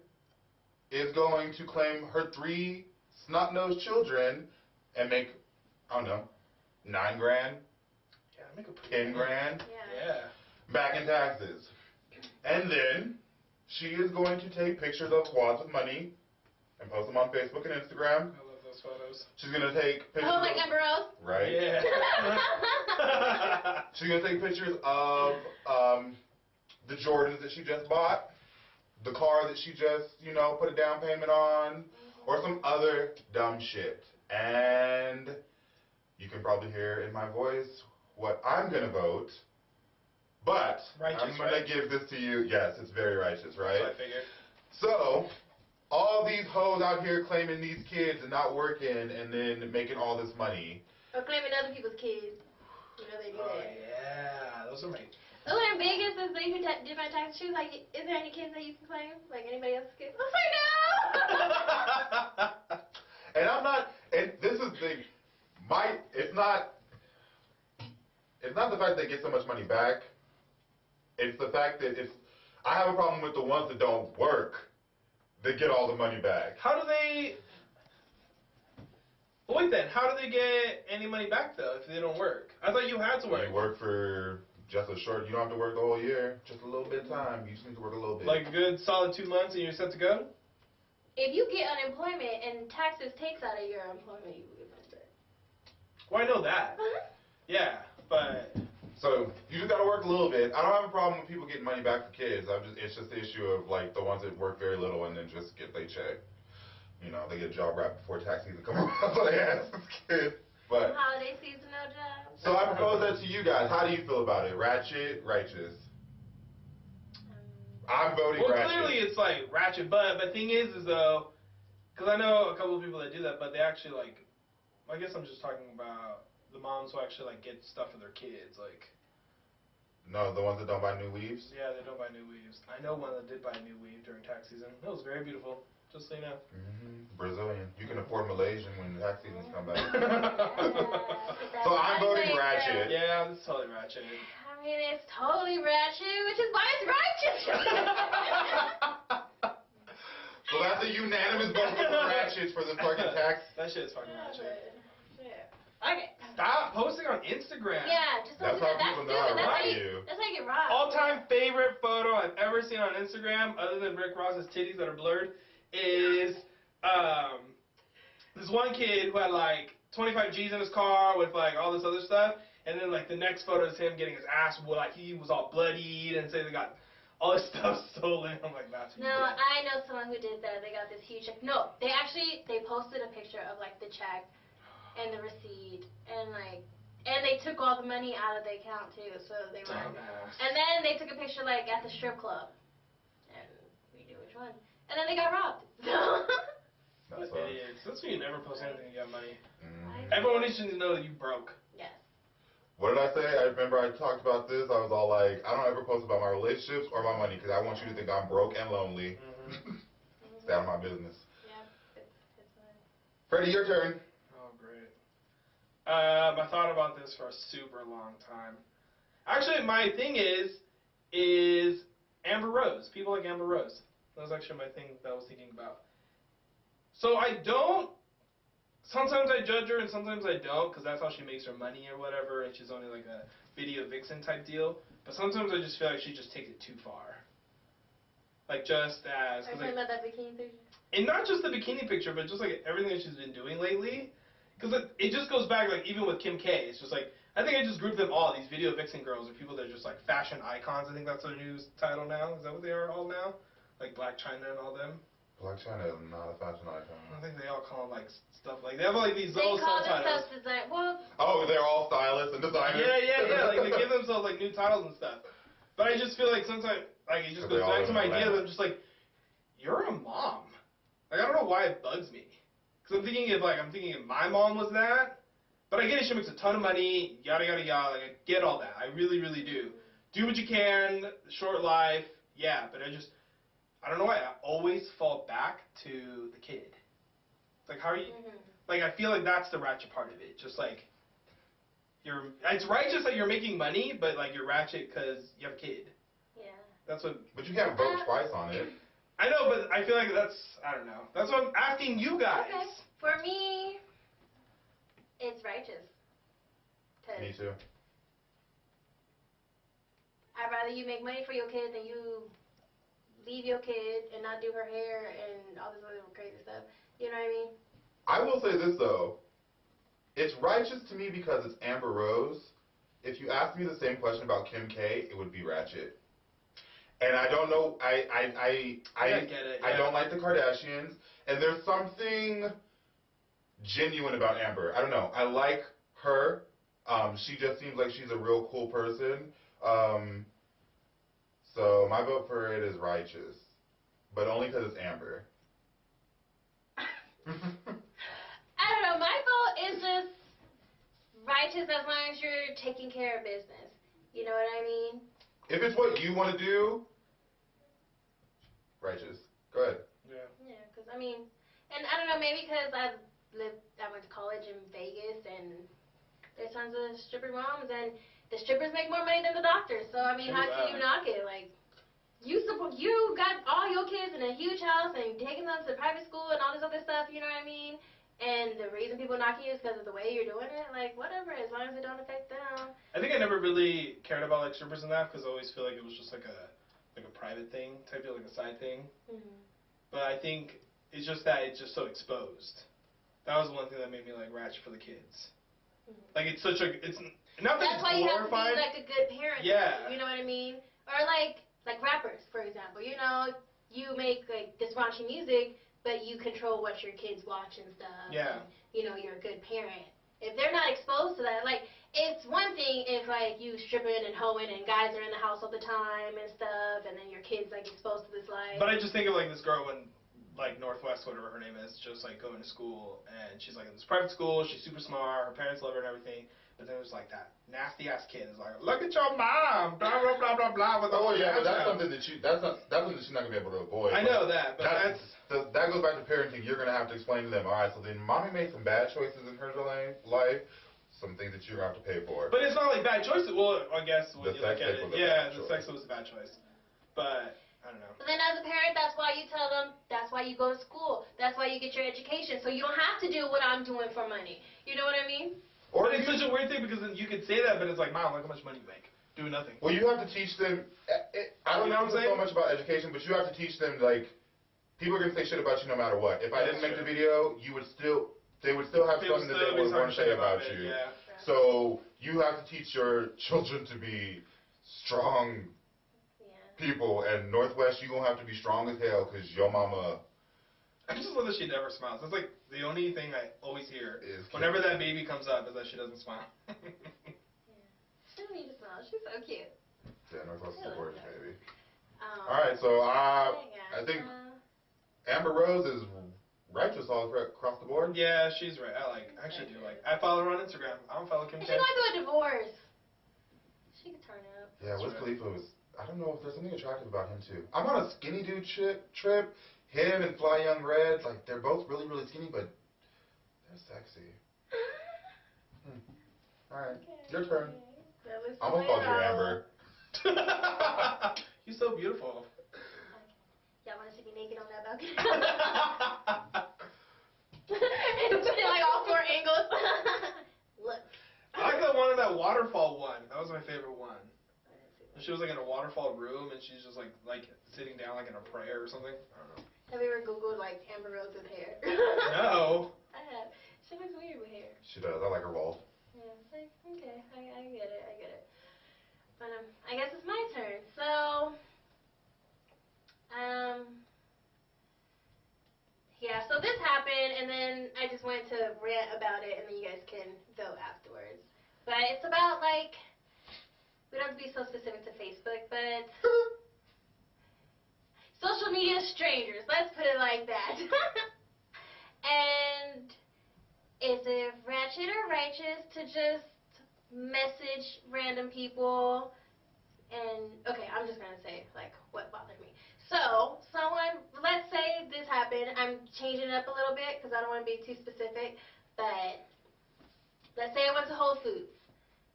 is going to claim her 3 snot-nosed children and make, I don't know, $9 grand, Yeah, make a 10 grand Yeah. back in taxes. And then she is going to take pictures of quads with money and post them on Facebook and Instagram. I love those photos. She's going to take pictures Oh, like of, Amber Rose? right? Yeah. She's going to take pictures of the Jordans that she just bought, the car that she just, put a down payment on, or some other dumb shit. And you can probably hear in my voice what I'm going to vote, but Righteous, I'm going right? to give this to you. Yes, it's very righteous, right? That's what I figured. So, all these hoes out here claiming these kids and not working and then making all this money. Or claiming other people's kids. You know they do Oh, that. yeah. Those are my... Oh, in Vegas, as they did my tax, she was like, is there any kids that you can claim? Like anybody else's kids? I was like, no! And I'm not, and this is the, it's not the fact they get so much money back. It's the fact that I have a problem with the ones that don't work that get all the money back. How do they... Well, wait then, how do they get any money back, though, if they don't work? I thought you had to work. You work for just a short, you don't have to work the whole year, just a little bit of time. You just need to work a little bit. Like a good solid 2 months and you're set to go? If you get unemployment and taxes takes out of your employment, you will get money back. Well, I know that. Yeah, but... So, you just gotta work a little bit. I don't have a problem with people getting money back for kids. It's just the issue of, like, the ones that work very little and then just get their check. you know, they get a job right before tax season come around, so they ask this kid. But Holiday season, no job. so I propose that to you guys. How do you feel about it? Ratchet, righteous? I'm voting Well, Ratchet. clearly it's like Ratchet, but the thing is though, because I know a couple of people that do that, but they actually like, I guess I'm just talking about the moms who actually like get stuff for their kids, like. No, the ones that don't buy new weaves? Yeah, they don't buy new weaves. I know one that did buy a new weave during tax season. It was very beautiful, just so you know. Brazilian. You can afford Malaysian when tax seasons come back. So So I'm voting Ratchet. Yeah, this is totally Ratchet. I mean, it's totally Ratchet, which is why it's righteous. So that's a unanimous vote for Ratchet for the fucking tax. That shit is fucking Ratchet. Okay. Stop posting on Instagram. Yeah, just don't That's do how that. people That's know stupid. how to That's how write you. you. That's how you get robbed. All-time favorite photo I've ever seen on Instagram, other than Rick Ross's titties that are blurred, is this one kid who had like 25 G's in his car with like all this other stuff, and then like the next photo is him getting his ass, like he was all bloodied, and say they got all this stuff stolen. I'm like, that's No, I know someone who did that. They got this huge check. No, they posted a picture of like the check and the receipt and they took all the money out of the account too. So they were, Dumbass. and then they took a picture like at the strip club, and we knew which one. And then they got robbed. That's What idiots. That's why you never post anything you got money. Mhm. Everyone needs to know that you broke. Yes. What did I say? I remember I talked about this. I was all like, I don't ever post about my relationships or my money because I want you to think I'm broke and lonely. Stay out of my business. Yeah, it's fine. Freddie, your turn. Oh, great. I thought about this for a super long time. Actually, my thing is Amber Rose. People like Amber Rose. That was actually my thing that I was thinking about. So sometimes I judge her and sometimes I don't because that's how she makes her money or whatever, and she's only like a video vixen type deal. But sometimes I just feel like she just takes it too far. Like just as... Are you talking about that bikini picture? And not just the bikini picture, but just like everything that she's been doing lately. Because it just goes back, like, even with Kim K. It's just like, I think I just grouped them all. These video vixen girls are people that are just like fashion icons. I think that's their new title now. Is that what they are all now? Like Black China and all them? Black China is not a fashion icon. I think they all call them like stuff like, they have like these They little call subtitles. themselves design. Well, Oh, they're all stylists and designers. Yeah. Like they give themselves like new titles and stuff. But I just feel like sometimes, like it just goes back to my idea that I'm just like, you're a mom. Like I don't know why it bugs me. Because I'm thinking if my mom was that, but I get it, she makes a ton of money, yada yada yada, like I get all that. I really, really do. Do what you can, short life, yeah, but I don't know why, I always fall back to the kid. Like how are you, like I feel like that's the ratchet part of it. Just like, it's righteous that you're making money, but like you're ratchet because you have a kid. yeah. That's what. But you can't vote twice on it. I know, but I feel like I don't know. That's what I'm asking you guys. Okay. For me, it's righteous. 'Cause Me too. I'd rather you make money for your kid than you leave your kid and not do her hair and all this other crazy stuff. You know what I mean? I will say this though. It's righteous to me because it's Amber Rose. If you asked me the same question about Kim K, it would be Ratchet. And I don't know. I get it. I don't like the Kardashians, and there's something genuine about Amber. I don't know. I like her. She just seems like she's a real cool person. So my vote for it is righteous, but only because it's Amber. I don't know. My vote is just righteous as long as you're taking care of business. You know what I mean? If it's what you want to do, righteous. Go ahead. Yeah. Yeah, because I mean, and I don't know, maybe because I went to college in Vegas and there's tons of stripper moms and the strippers make more money than the doctors. So I mean, how can you knock it? Like, you got all your kids in a huge house and taking them to private school and all this other stuff. You know what I mean? And the reason people knocking you is because of the way you're doing it. Like, whatever, as long as it don't affect them. I think I never really cared about like strippers and that because I always feel like it was just like a private thing type of like a side thing. Mm-hmm. But I think it's just that it's just so exposed. That was one thing that made me like ratchet for the kids. Mm-hmm. Like it's not that That's why you have to be like a good parent. Yeah. You know what I mean? Or like rappers, for example. You know, you make like this raunchy music, but you control what your kids watch and stuff. Yeah. And, you know, you're a good parent. If they're not exposed to that, like, it's one thing if, like, you stripping and hoeing and guys are in the house all the time and stuff, and then your kid's, like, exposed to this life. But I just think of, like, this girl in, like, Northwest, whatever her name is, just, like, going to school, and she's, like, in this private school, she's super smart, her parents love her and everything, but then there's, like, that nasty-ass kid is like, look at your mom, blah, blah, blah, blah, blah. With Oh, yeah, but that's something that that's something that she's not going to be able to avoid. I know that, but that goes back to parenting. You're going to have to explain to them, all right, so then mommy made some bad choices in her life, some things that you're going to have to pay for. But it's not like bad choices. Well, I guess when The you look sex at tape it, was a yeah, bad the choice. sex was a bad choice. But, I don't know. But then as a parent, that's why you tell them, that's why you go to school, that's why you get your education, so you don't have to do what I'm doing for money. You know what I mean? Or But it's such a weird thing because then you could say that, but it's like, Mom, look how much money you make. Doing nothing. Well, you have to teach them. I don't You know know what I'm so saying? much about education, but you have to teach them, like, people are going to say shit about you no matter what. If I That's didn't make the true. video, they would still have They would something that still they be would want to say talking about it, you. Yeah. So you have to teach your children to be strong Yeah. people. And Northwest, you're going to have to be strong as hell because your mama I just love that she never smiles. That's like the only thing I always hear is whenever that baby comes up is that she doesn't smile. She don't need to smile. She's so cute. Yeah, Northwest is a gorgeous baby. Um, All right, so yeah, I think Amber Rose is righteous all across the board. Yeah, she's right. I actually do like. I follow her on Instagram. I don't follow Kim and K. she's going through a divorce. She could turn up. Yeah, Wiz That's Khalifa was. I don't know if there's something attractive about him too. I'm on a skinny dude trip. Him and Fly Young Red, like they're both really, really skinny, but they're sexy. All right, your turn. That was I'm gonna fuck you, Amber. You're so beautiful. Y'all want to see me naked on that balcony? And like all 4 angles. Look. I like the one in that waterfall one. That was my favorite one. She was like in a waterfall room and she's just like sitting down like in a prayer or something. I don't know. Have you ever Googled like Amber Rose with hair? No. I have. She looks weird with hair. She does. I like her balls. Yeah, it's like, okay, I get it. But I guess it's my turn. So, yeah, so this happened, and then I just wanted to rant about it, and then you guys can vote afterwards. But it's about, like, we don't have to be so specific to Facebook, but social media strangers, let's put it like that. And is it ratchet or righteous to just message random people? And, okay, I'm just going to say, like, what bothered me. So, someone, let's say this happened. I'm changing it up a little bit because I don't want to be too specific. But let's say I went to Whole Foods.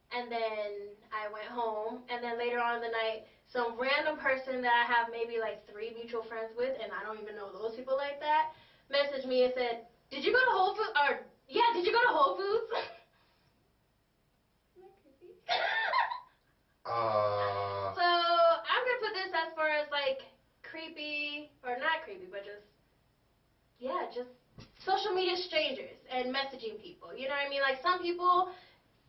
And then I went home. And then later on in the night, some random person that I have maybe like 3 mutual friends with, and I don't even know those people like that, messaged me and said, did you go to Whole Foods? Or, yeah, did you go to Whole Foods? Isn't that creepy? So, I'm going to put this as far as, like, creepy, or not creepy, but just, yeah, just social media strangers and messaging people. You know what I mean? Like, some people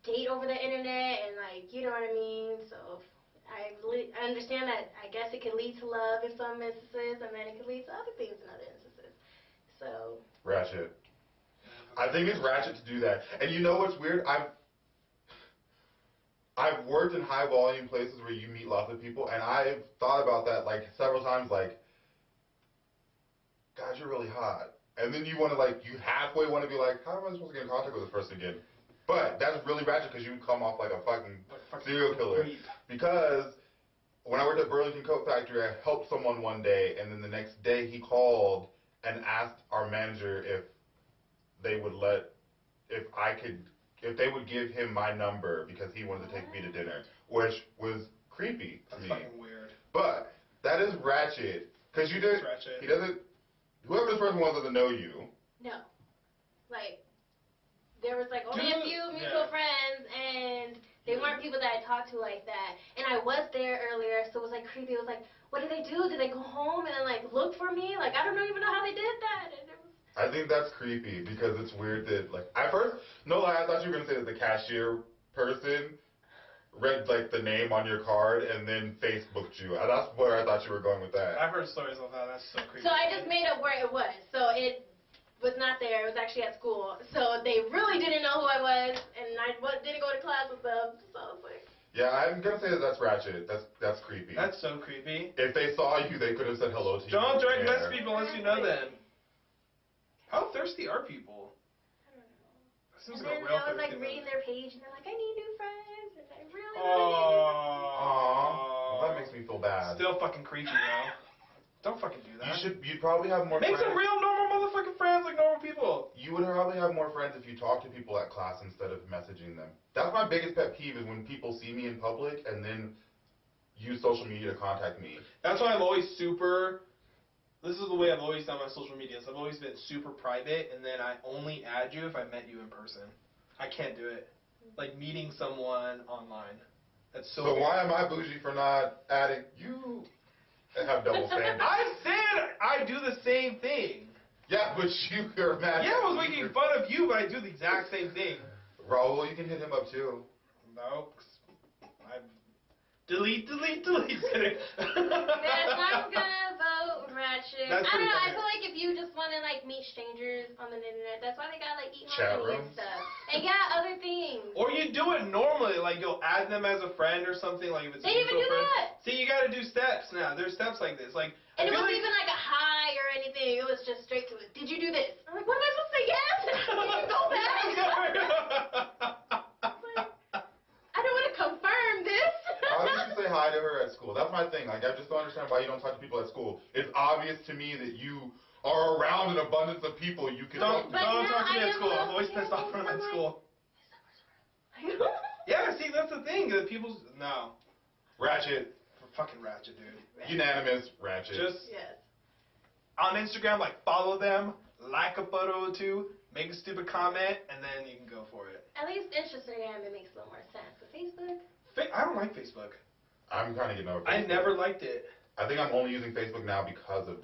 date over the internet and, like, you know what I mean? So, I understand that I guess it can lead to love in some instances, and then it can lead to other things in other instances. So. Ratchet. I think it's ratchet to do that. And you know what's weird? I've worked in high volume places where you meet lots of people, and I've thought about that like several times, like, God, you're really hot. And then you want to like, you halfway want to be like, how am I supposed to get in contact with this person again? But that's really ratchet because you come off like a fucking serial killer. Because when I worked at Burlington Coat Factory, I helped someone one day, and then the next day he called and asked our manager if they would if they would give him my number because he wanted to take me to dinner, which was creepy to That's me. fucking weird. But that is ratchet because you did. Ratchet. He doesn't. Whoever this person was doesn't know you. No. Like, there was, like, only a few mutual friends, and they weren't people that I talked to like that. And I was there earlier, so it was, like, creepy. It was like, what did they do? Did they go home and then, like, look for me? Like, I don't even know how they did that. And it was... I think that's creepy because it's weird that, like, at first, no lie, I thought you were going to say that the cashier person read like the name on your card and then Facebooked you. That's where I thought you were going with that. I've heard stories of that. That's so creepy. So I just made up where it was. So it was not there. It was actually at school. So they really didn't know who I was, and I didn't go to class with them. So I was like. Yeah, I'm gonna say that's Ratchet. That's creepy. That's so creepy. If they saw you, they could have said hello to you. Don't direct message people unless you know them. How thirsty are people? I don't know. This seems And like then a real I was like thirsty reading move. their page, and they're like, I need new friends, and I really want to need new friends. Aww. Well, that makes me feel bad. Still fucking creepy, bro. Don't fucking do that. You'd probably have more Make friends. some real normal motherfucking friends like normal people. You would probably have more friends if you talk to people at class instead of messaging them. That's my biggest pet peeve is when people see me in public and then use social media to contact me. That's why I'm always super. This is the way I've always done my social medias. I've always been super private, and then I only add you if I met you in person. I can't do it. Like meeting someone online. That's so. So weird. why am I bougie for not adding you? And have double standards. I said I do the same thing. Yeah, but you're mad. Yeah, I was making fun of you, but I do the exact same thing. Raul, you can hit him up too. No. I delete. Just kidding. Yes, I'm gonna vote Ratchet. That's I don't know. pretty I feel like if you just want to like meet strangers on the internet, that's why they got like eat Chat harmony and rooms. stuff. And yeah, other things. Or you do it normally, like you'll add them as a friend or something. Like if it's They didn't even do friend. that. See, you got to do steps now. There's steps like this. Like And I it feel wasn't like even like a hi or anything. It was just straight to it. Did you do this? I'm like, what am I supposed to say? Yes. Did you go back? I don't want to confirm this. How did you say hi to her at school? That's my thing. Like, I just don't understand why you don't talk to people at school. It's obvious to me that you are around an abundance of people you can don't talk to. talk to me I at school. am I'm always pissed off when I'm at like- school. I know. Yeah, see, that's the thing. That people's no. Ratchet, Fucking Ratchet, dude. unanimous, Ratchet. Just Yes. on Instagram, like follow them, like a photo or two, make a stupid comment, and then you can go for it. At least Instagram, it makes a little more sense. But Facebook? I don't like Facebook. I'm kind of getting over I Facebook. never liked it. I think I'm only using Facebook now because of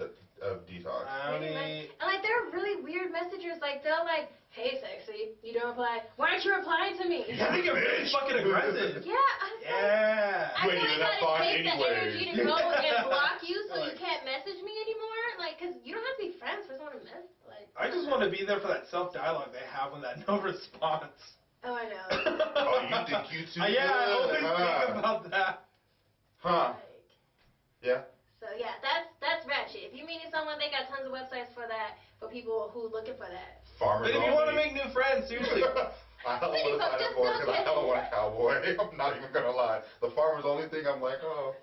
D-Tox. I Maybe mean, and like they're really weird messengers. Like they'll like, hey sexy, you don't reply. Why aren't you replying to me? yeah, they get really fucking aggressive. Yeah, I'm like, Yeah. I Wait, feel you're like not that fine it takes the anyway. energy to go and block you so you Like- can't message me anymore. Like, cause you don't have to be friends for someone to mess. Like, I just want to be there for that self-dialogue they have when that no response. Oh, I know. Oh, you think you too Yeah, I good, always huh? think about that. Huh. Like, Yeah. so yeah, that's Ratchet. If you meeting someone, they got tons of websites for that, for people who looking for that. Farmers But if you want to only. make new friends, seriously. I don't want to sign up for it because I don't want a cowboy. I'm not even going to lie. The farmer's only thing I'm like, oh.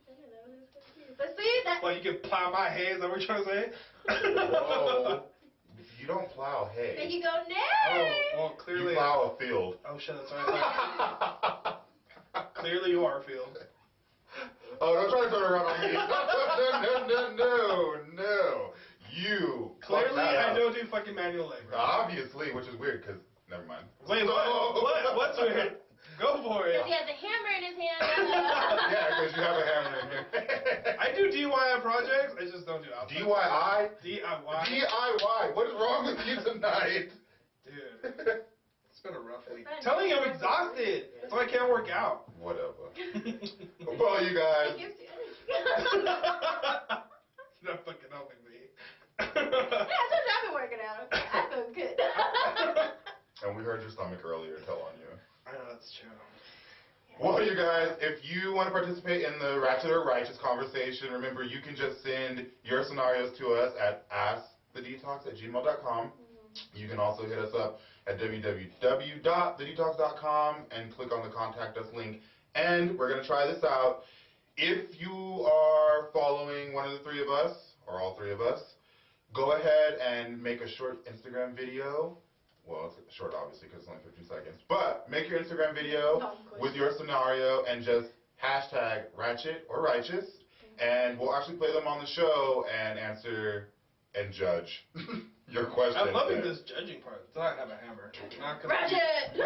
I don't know, it's confused. But see, that. Well, you can plow my hay, is that what you're trying to say? Whoa. You don't plow hay. Make you go, Oh, nay! well, You clearly. plow a field. Oh, shit, that's right. Clearly you are, Field. Oh, don't try to turn around on me. No. You. fuck Clearly that I out. don't do fucking manual labor. Obviously, which is weird because, never mind. Wait, what? What's weird? Go for it. Because he has a hammer in his hand. Yeah, because you have a hammer in here. I do DIY projects, I just don't do outside. DIY? DIY? DIY. What is wrong with you tonight? Dude, it's been a rough week. I'm telling you, I'm exhausted. That's why I can't work out. Whatever. Well, you guys. He gives you energy. You're not fucking helping me. Yeah, I told you I've been working out. I feel good. And we heard your stomach earlier tell on you. I know, that's true. Well, you guys, if you want to participate in the Ratchet or Righteous conversation, remember you can just send your scenarios to us at AskTheDtox@gmail.com. You can also hit us up at www.thedtox.com and click on the Contact Us link. And we're going to try this out. If you are following one of the three of us, or all three of us, go ahead and make a short Instagram video. Well, it's short, obviously, because it's only 15 seconds. But make your Instagram video with your scenario and just hashtag Ratchet or Righteous. And we'll actually play them on the show and answer and judge your question. I'm loving this judging part. It's not have a hammer. Not 'cause- Ratchet!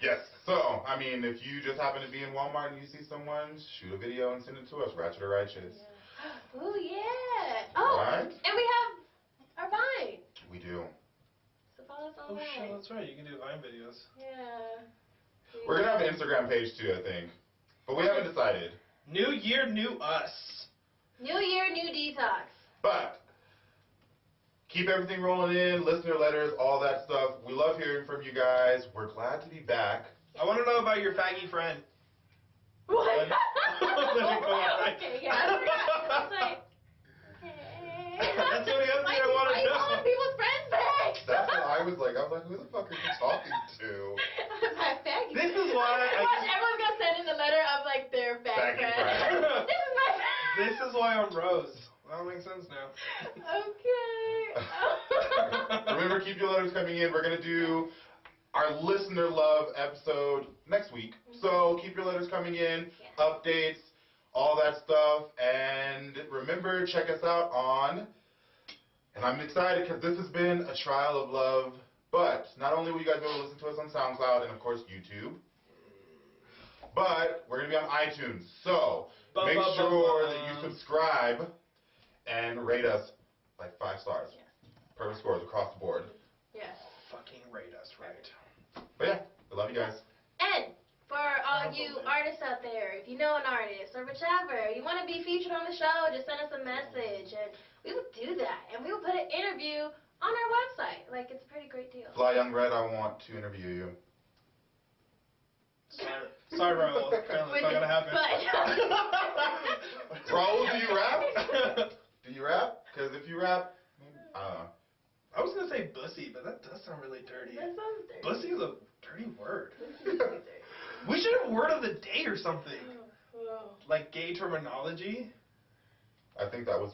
Yes. So, I mean, if you just happen to be in Walmart and you see someone, shoot a video and send it to us, Ratchet or Righteous. Oh, yeah. Oh, Right? and we have our Vine. We do. So follow us on Oh shit, Vine. that's right. You can do Vine videos. Yeah. We're gonna have an Instagram page too, I think, but we haven't decided. New year, new us. New year, new detox. But keep everything rolling in, listener letters, all that stuff. We love hearing from you guys. We're glad to be back. I want to know about your faggy friend. What? Let it go out, right? Okay, yeah, I forgot. That's like, That's the only other thing I want to Why are you know. calling people's friends back? That's what I was like, who the fuck are you talking to? My faggy This is why Watch, everyone's gonna send in the letter of like their fag Faggy friend. friend. This is my This is why I'm Rose. That makes sense now. Okay. Remember, keep your letters coming in. We're going to do our listener love episode next week. So keep your letters coming in, updates, all that stuff. And remember, check us out on, and I'm excited because this has been a trial of love. But not only will you guys be able to listen to us on SoundCloud and, of course, YouTube, but we're going to be on iTunes. So make sure that you subscribe and rate us like 5 stars. Yes. Perfect scores across the board. Yes. Fucking rate us right. But yeah, I love you guys. And for all you artists out there, if you know an artist or whichever, you want to be featured on the show, just send us a message and we will do that. And we will put an interview on our website. Like, it's a pretty great deal. Fly Young Red, I want to interview you. Sorry, Ro. Apparently it's not going to happen. Bro, do you rap? Do you rap? Because if you rap, I don't know. I was going to say bussy, but that does sound really dirty. That sounds dirty. Bussy is a dirty word. Bussy is dirty. We should have word of the day or something. Oh. Like gay terminology. I think that was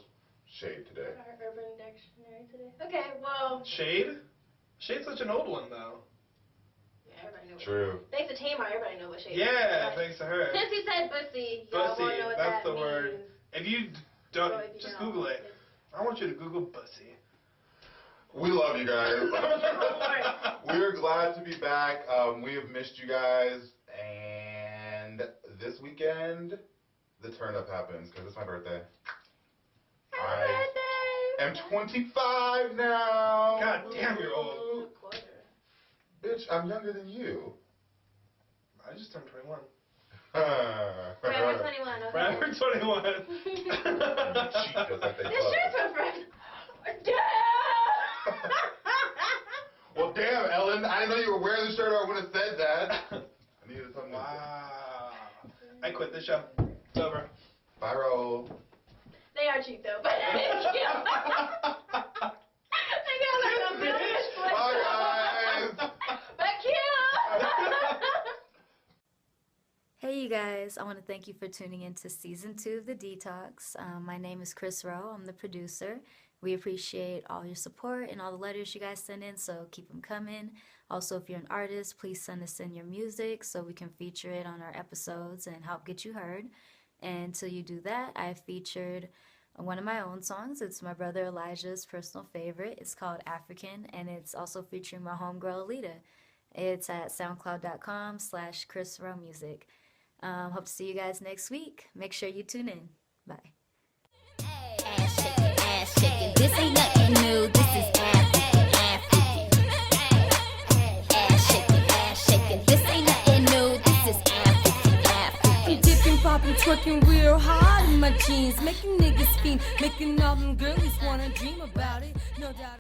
shade today. Our Urban Dictionary today. Okay, well. Shade? Shade's such an old one, though. Yeah, everybody knows. True. Thanks to Tamar, everybody knows what shade is. Yeah, But thanks to her. since he said bussy, y'all Bussy, won't know what that's that the word. means. If you So don't, if you just don't, Google it. it's- I want you to Google bussy. We love you guys. We're glad to be back. We have missed you guys. And this weekend, the turn up happens because it's my birthday. Happy birthday! I'm 25 now. God damn, you're old. Quarter. Bitch, I'm younger than you. I just turned 21. Forever 21, okay. Forever 21. Cheat just like they This club. shirt's for friends. Well, damn, Ellen, I didn't know you were wearing the shirt or I would have said that. I needed something to say. Wow. I quit the show. It's over. Bye, Ro. They are cheap though, but it's cute. They got like a million Bye, guys. But cute. Hey you guys, I want to thank you for tuning in to Season 2 of The D-Tox. My name is Krys Ro, I'm the producer. We appreciate all your support and all the letters you guys send in, so keep them coming. Also, if you're an artist, please send us in your music so we can feature it on our episodes and help get you heard. And until you do that, I've featured one of my own songs. It's my brother Elijah's personal favorite. It's called Afreakin, and it's also featuring my homegirl Leeta. It's at soundcloud.com/Krys Ro Music. Hope to see you guys next week. Make sure you tune in. Bye. Ass shaking, this ain't nothing new. This is Afreakin. Ass shaking, this ain't nothing new. This is Afreakin. Dipping, popping, twerking real hard in my jeans, making niggas fiend, making all them girlies wanna dream about it. No doubt.